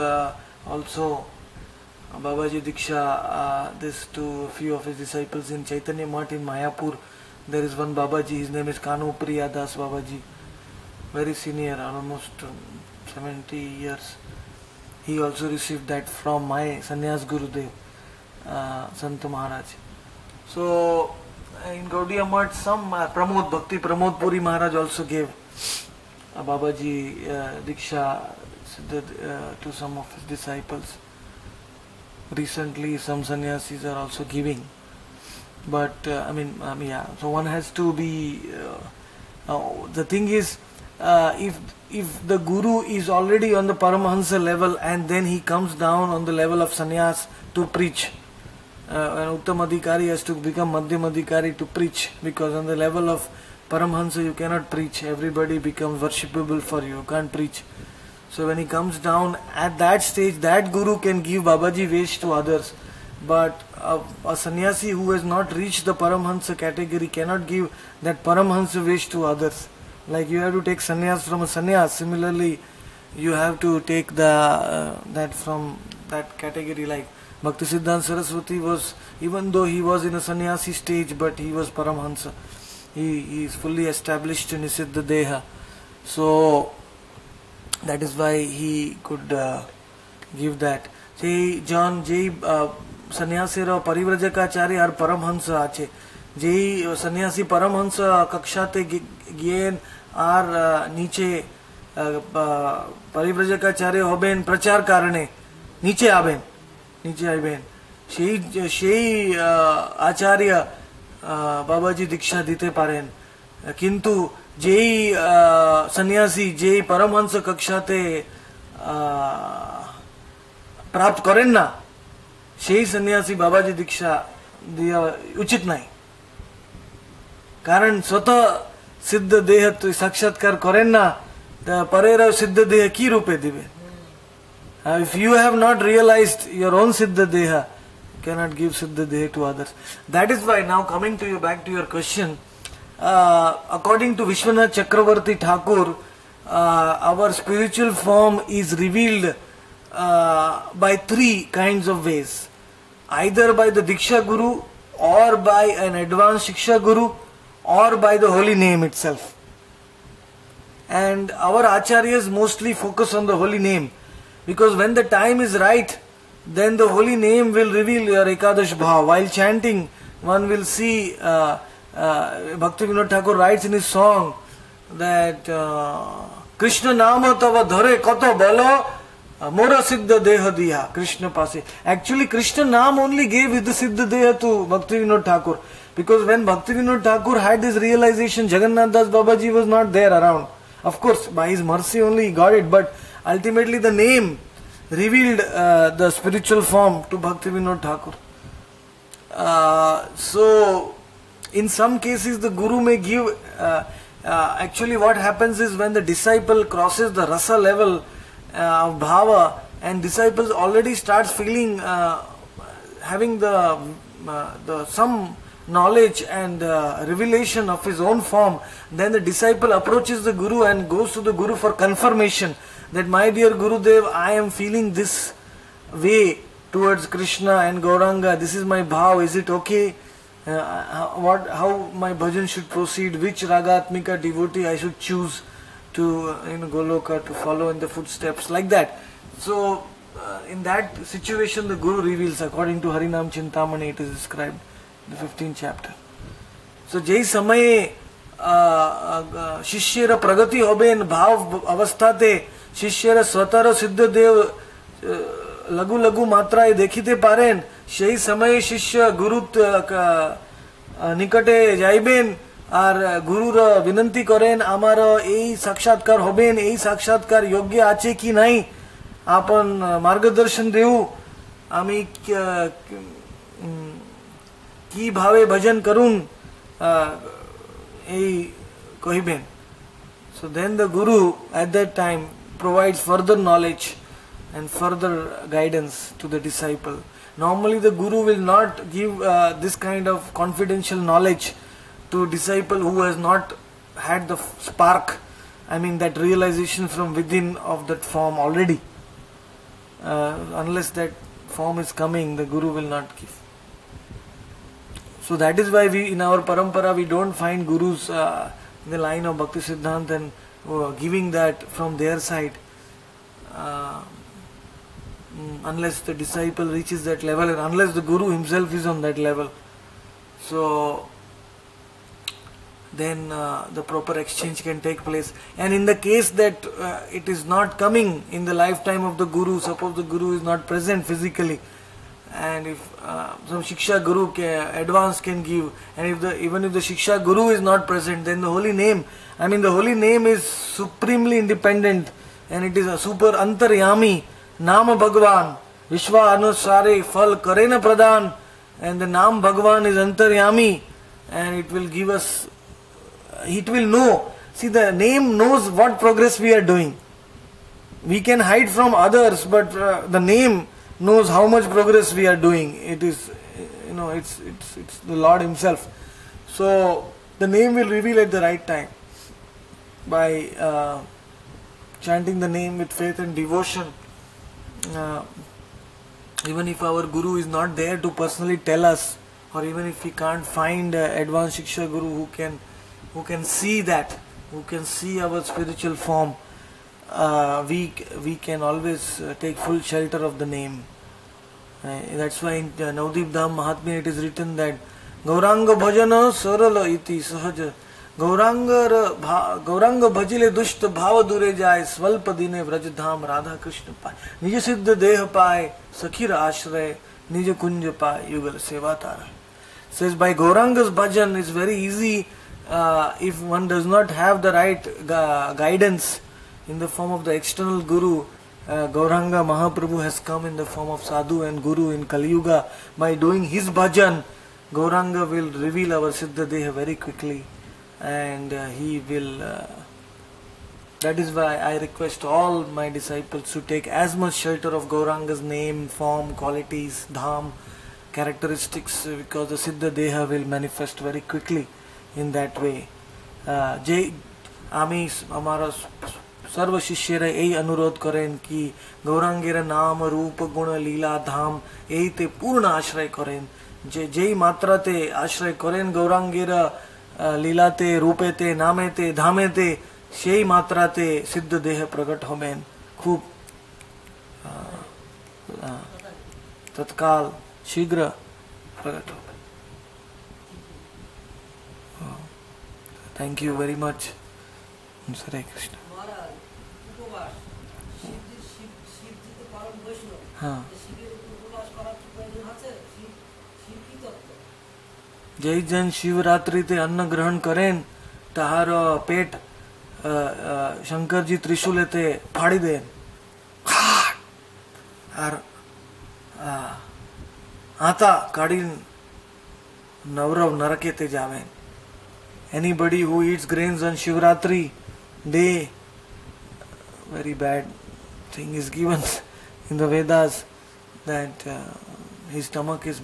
also Babaji Diksha this to a few of his disciples in Chaitanya Math in Mayapur. There is one Babaji, his name is Kanu Priya Das Babaji, very senior, almost 70 years. He also received that from my sannyas Gurudev Sant Maharaj. So in Gaudiya Math, some Pramod Bhakti Pramod Puri Maharaj also gave Babaji Diksha to some of his disciples. Recently, some sannyasis are also giving. But yeah. So one has to be. The thing is, if the guru is already on the Paramahansa level and then he comes down on the level of sannyas to preach. An Uttam Adhikari has to become Madhyam Adhikari to preach, because on the level of Paramhansa you cannot preach. Everybody becomes worshipable for you. You can't preach. So when he comes down at that stage, that guru can give Babaji Vesh to others. But a sannyasi who has not reached the Paramhansa category cannot give that Paramhansa Vesh to others. Like you have to take sannyas from a sannyas. Similarly, you have to take that from that category. Like Bhaktisiddhanta Saraswati was, even though he was in a sannyasi stage, but he was Paramhansa. He is fully established in Siddha Deha. So that is why he could give that. Say John J. Sannyasira Parivrajakaacharya or Paramhansa ache. J. Sannyasi Paramhansa Kakshate Gien or Niche Parivrajakaacharya Hoben Prachar Karane Niche Aben. Niche Aben. Shei Acharya Babaji Diksha dite paren. Kintu যেই সন্ন্যাসী যেই পরমহংস কক্ষাতে প্রাপ্ত করেন না সেই সন্ন্যাসী বাবাজি দীক্ষা দেওয়া উচিত নাই, কারণ স্বতঃ সিদ্ধ দেহ সাক্ষাৎকার করেন না, পরের সিদ্ধ দেহ কি রূপে দিবে? If you have not realized your own siddha deha, you cannot give siddha deha to others. That is why, now coming to you, back to your question, according to Vishwanath Chakravarti Thakur, our spiritual form is revealed by 3 kinds of ways. Either by the Diksha Guru, or by an advanced Shiksha Guru, or by the holy name itself. And our Acharyas mostly focus on the holy name, because when the time is right, then the holy name will reveal your Ekadash Bhav. While chanting, one will see Bhakti Vinod Thakur writes in his song that Krishna Nama Tava Dhare Kato Balo Mora Siddha Deha Diha Krishna Pase. Actually, Krishna Nam only gave the Siddha Deha to Bhakti Vinod Thakur, because when Bhakti Vinod Thakur had this realization, Jagannath Das Babaji was not there around. Of course, by his mercy only he got it, but ultimately the name revealed the spiritual form to Bhakti Vinod Thakur. So in some cases the guru may give, actually what happens is when the disciple crosses the rasa level of bhava, and disciples already starts feeling, having the some knowledge and revelation of his own form, then the disciple approaches the guru and goes to the guru for confirmation. that my dear Gurudev, I am feeling this way towards Krishna and Gauranga, this is my bhav, is it okay? How my bhajan should proceed, which ragatmika devotee I should choose to Goloka to follow in the footsteps, like that. So in that situation the Guru reveals, according to Harinam Chintamani it is described in the 15th chapter. So jai samaye शिष्यर प्रगति होबेन भाव अवस्थाते शिष्यर स्वतर सिद्ध देव लघु लघु मात्राएं देखिते पारेन সেই সময়ে শিষ্য গুরু নিকটে যাইবেন আর গুরুর বিনতি করেন আমার এই সাক্ষাৎকার হবেন এই সাক্ষাৎকার যোগ্য আছে কি নাই আপন মার্গদর্শন দেউ আমি কি ভাবে ভজন করুন এই কহিবেন. So then the Guru at that time provides further knowledge and further guidance to the disciple. Normally the Guru will not give this kind of confidential knowledge to a disciple who has not had the spark, I mean that realization from within of that form already. Unless that form is coming, the Guru will not give. So that is why we in our parampara we don't find Gurus in the line of Bhakti Siddhanta and giving that from their side. Unless the disciple reaches that level and unless the Guru himself is on that level. So then the proper exchange can take place. And in the case that it is not coming in the lifetime of the Guru, suppose the Guru is not present physically, and if some Shiksha Guru advance can give, and even if the Shiksha Guru is not present, then the holy name, I mean the holy name is supremely independent and it is a super antaryami. Nama Bhagwan, Vishwa Anusare Fal Karena Pradhan, and the Nam Bhagwan is Antaryami and it will give us, it will know. See, the name knows what progress we are doing. We can hide from others, but the name knows how much progress we are doing. It is, it's the Lord Himself. So the name will reveal at the right time by chanting the name with faith and devotion. Even if our Guru is not there to personally tell us, or even if we can't find advanced Shiksha Guru who can see that, who can see our spiritual form, we can always take full shelter of the name. That's why in Navdeep Dham Mahatmya it is written that Gauranga Bhajana Sarala iti Sahaja, Gauranga Bhajile Dushta Bhava Dure Jai Svalpa Dine Vraj Dham Radha Krishna Pai Nija Siddha Deha Pai Sakhira Ashray Nija Kunja Pai Yugal Seva Tara. Says by Gauranga's bhajan is very easy if one does not have the right guidance in the form of the external Guru. Gauranga Mahaprabhu has come in the form of Sadhu and Guru in Kali Yuga. By doing his bhajan, Gauranga will reveal our Siddha Deha very quickly, and he will. That is why I request all my disciples to take as much shelter of Gauranga's name, form, qualities, dham, characteristics, because the Siddha Deha will manifest very quickly in that way. Ami Amara सर्व शिष्यरे यही अनुरोध करें कि गौरांगेर नाम रूप गुण लीला धाम यही ते पूर्ण आश्रय करें. जेई मात्राते आश्रय करें गौरांगेर लीलाते रूपेते नामेते धामेते सेई मात्राते सिद्ध देह प्रकट होबेन खूब तत्काल शीघ्र प्रकट होबेन. Thank you very much. Hare Krishna. जय जन शिवरात्रि ते अन्न ग्रहण करें तहारो पेट शंकर जी त्रिशूल ते फाड़ी दे और आता काड़ी नवरव नरके ते जावे. Anybody who eats grains on Shivratri day, very bad thing is given in the Vedas that his stomach is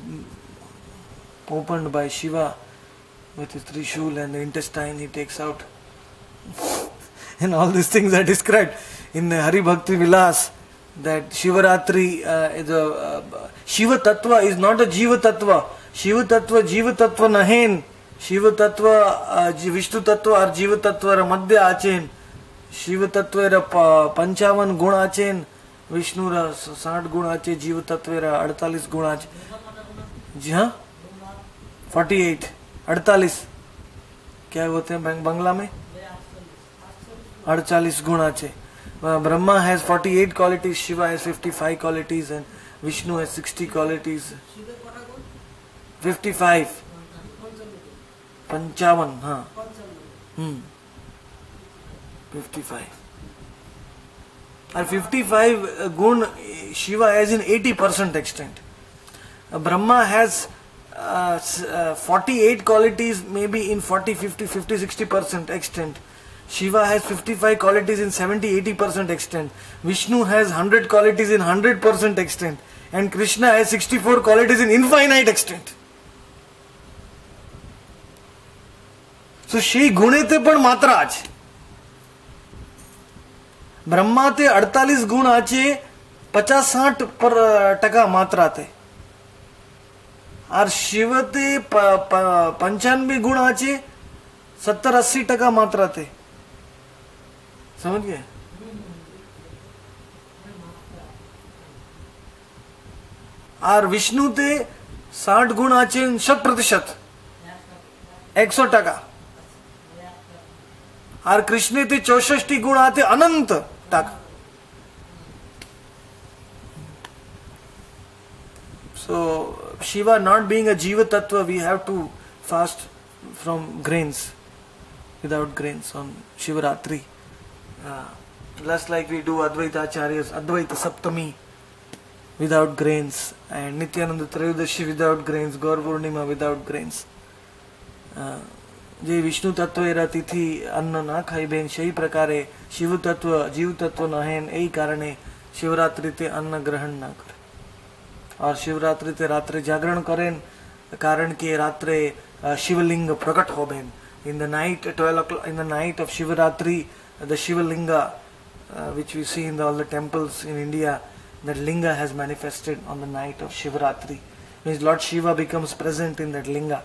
opened by Shiva with his Trishul and the intestine he takes out. And all these things are described in Hari Bhakti Vilas that Shivaratri is a Shiva Tattva is not a Jiva Tattva. Shiva Tattva Jiva Tattva nahen. Shiva Tattva Vishnu Tattva or Jiva Tattva madhya achen. Shiva Tattva ra 55 गुण Aachen, Vishnu रा 60 गुण आचे, जीव तत्व रा 48 गुण आचे. जी हाँ 48 48 क्या होते हैं बंगला में 48 गुण आचे. Brahma has 48 qualities, Shiva has 55 qualities, and Vishnu has 60 qualities. 55 55 हाँ 55 और 55 गुण Shiva has in 80% extent. Brahma has 48 qualities maybe in 40, 50, 50, 60% extent. Shiva has 55 qualities in 70, 80% extent. Vishnu has 100 qualities in 100% extent. And Krishna has 64 qualities in infinite extent. So, she gunete पण मात्रा आहे. ब्रह्मा ते 48 गुण आचे 50-60% मात्रा थे. और शिव ते 95 गुण आचे 70-80% मात्रा थे. समझ गए? और विष्णु ते 60 गुण आचे 100%, 100%. और कृष्ण ते 64 गुण आते अनंत तक. So Shiva not being a Jiva Tattva, we have to fast from grains, without grains on Shivaratri. Just like we do Advaita Acharyas, Advaita Saptami without grains, and Nityananda Trayudashi without grains, Gaur Purnima without grains. જે વિષ્ણુ તત્વ એરા તિથિ અન્ન ના ખાઈ બેન সেই પ્રકારે શિવ તત્વ જીવ તત્વ નહેન એ કારણે શિવરાત્રિ તે અન્ન ગ્રહણ ના કરે. और शिवरात्रि ते रात्रे जागरण करें कारण के रात्रे शिवलिंग प्रकट हो Ben. In the night 12 o'clock, in the night of Shivaratri, the Shivalinga which we see in all the temples in India, that linga has manifested on the night of Shivaratri. Means Lord Shiva becomes present in that linga.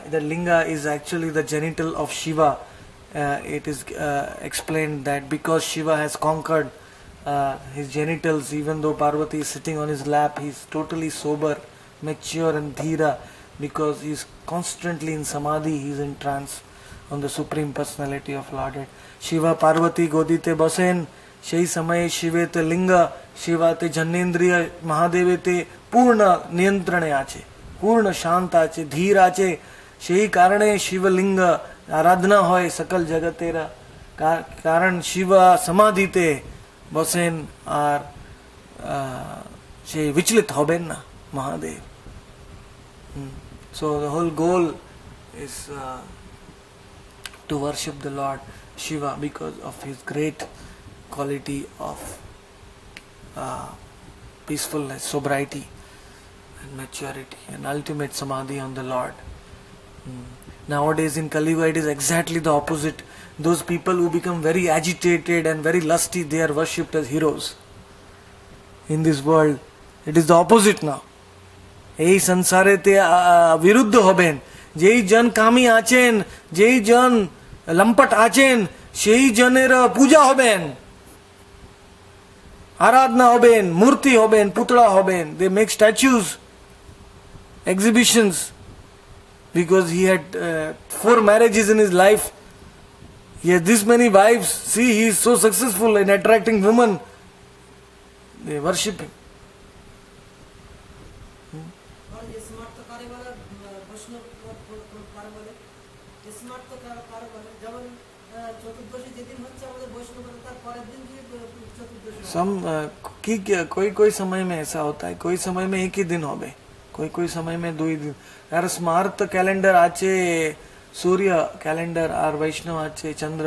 The linga is actually the genital of Shiva. It is explained that because Shiva has conquered his genitals, even though Parvati is sitting on his lap, he is totally sober, mature and dhira, because he is constantly in samadhi, he is in trance on the Supreme Personality of Lordhead. Shiva Parvati Godite Basen, Shei Samaye Shive te linga, Shiva te Janendriya Mahadeve te Purna Niyantrane ache, Purna Shanta ache, Dhir ache, Shei Karane Shiva Linga, Aradhana hoy Sakal Jagatera, Karan Shiva Samadhi te Basen are Shei Vichlit hoben na Mahadev. So the whole goal is to worship the Lord Shiva because of his great quality of peacefulness, sobriety and maturity and ultimate samadhi on the Lord. Nowadays in Kali Yuga it is exactly the opposite. Those people who become very agitated and very lusty, they are worshipped as heroes. In this world it is the opposite now. এই সংসারেতে বিরুদ্ধ হবেন. যেই জন কামী আছেন, যেই জন লম্পট আছেন, সেই জনের পূজা হবেন, আরাধনা হবেন, মূর্তি হবেন, পুতলা হবেন. They make statues, exhibitions, because he had 4 marriages in his life. He has this many wives. See, he is so successful in attracting women. They worship him. कोई समय में ऐसा होता है, कोई समय में एक ही दिन हो गए, कोई समय में 2 ही दिन. यार स्मार्त कैलेंडर आचे सूर्य कैलेंडर और वैष्णव आचे चंद्र.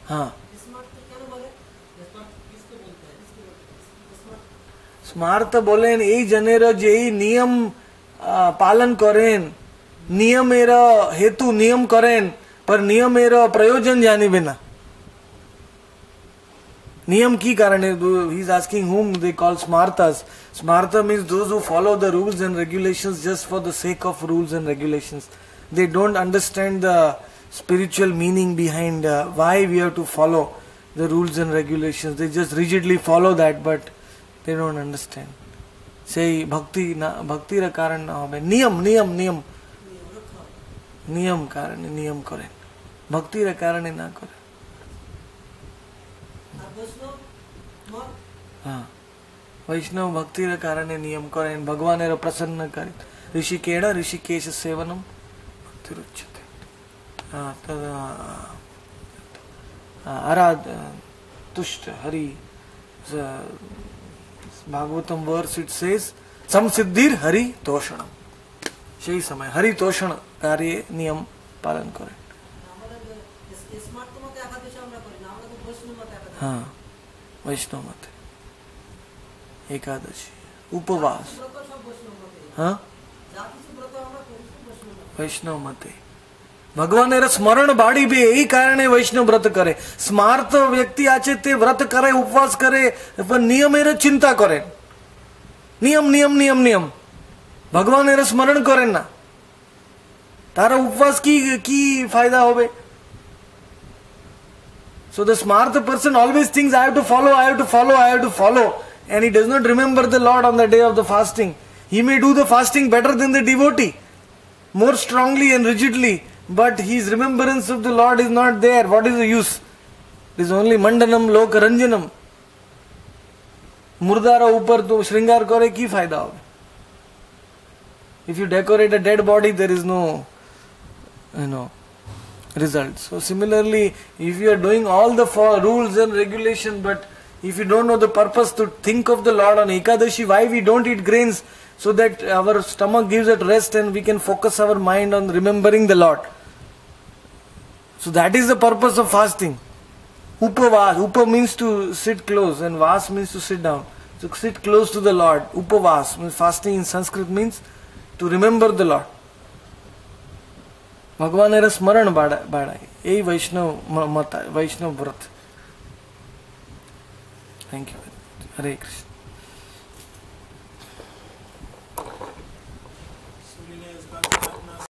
हाँ स्मार्त बोलेन এই জনের যেই নিয়ম পালন করেন, নিয়মের হেতু নিয়ম করেন, पर नियमेर प्रयोजन जानी बिना नियम की कारण he is asking whom they call smartas. Smarta means those who follow the rules and regulations just for the sake of rules and regulations. They don't understand the spiritual meaning behind why we have to follow the rules and regulations. They just rigidly follow that, but they don't understand. Say bhakti ra karan na hobe. Niyam karane niyam karen. Bhakti ra karane na karen. वैष्णव भक्ति कारणे नियम करें भगवान प्रसन्न करें ऋषिकेण ऋषिकेश सेवनम भक्तिरुच्यते आराध तुष्ट हरि भागवतम वर्स इट सेज समसिद्धिर हरि तोषणम সেই समय हरि तोषण कार्य नियम पालन करें हाँ वैष्णव मत एकादशी उपवास हाँ वैष्णव मते भगवान स्मरण बाड़ी भी यही कारण वैष्णव व्रत करे स्मार्त व्यक्ति आचे ते व्रत करे उपवास करे पर नियम चिंता करे नियम नियम नियम नियम भगवान स्मरण करे ना तारा उपवास की फायदा होबे. So the smart person always thinks I have to follow, I have to follow, I have to follow, and he does not remember the Lord on the day of the fasting. He may do the fasting better than the devotee, more strongly and rigidly, but his remembrance of the Lord is not there. What is the use? It is only mandanam lokaranjanam. Murdara upar to shringar kore ki fayda hobe. If you decorate a dead body, there is no, results. So similarly, if you are doing all the rules and regulations, but if you don't know the purpose to think of the Lord on Ekadashi, why we don't eat grains, so that our stomach gives it rest and we can focus our mind on remembering the Lord. So that is the purpose of fasting. Upavas, upa means to sit close and vas means to sit down. So sit close to the Lord. Upavas means fasting in Sanskrit means to remember the Lord. भगवान स्मरण बाड़ा यही वैष्णव मत वैष्णव व्रत. Thank you. Hare Krishna.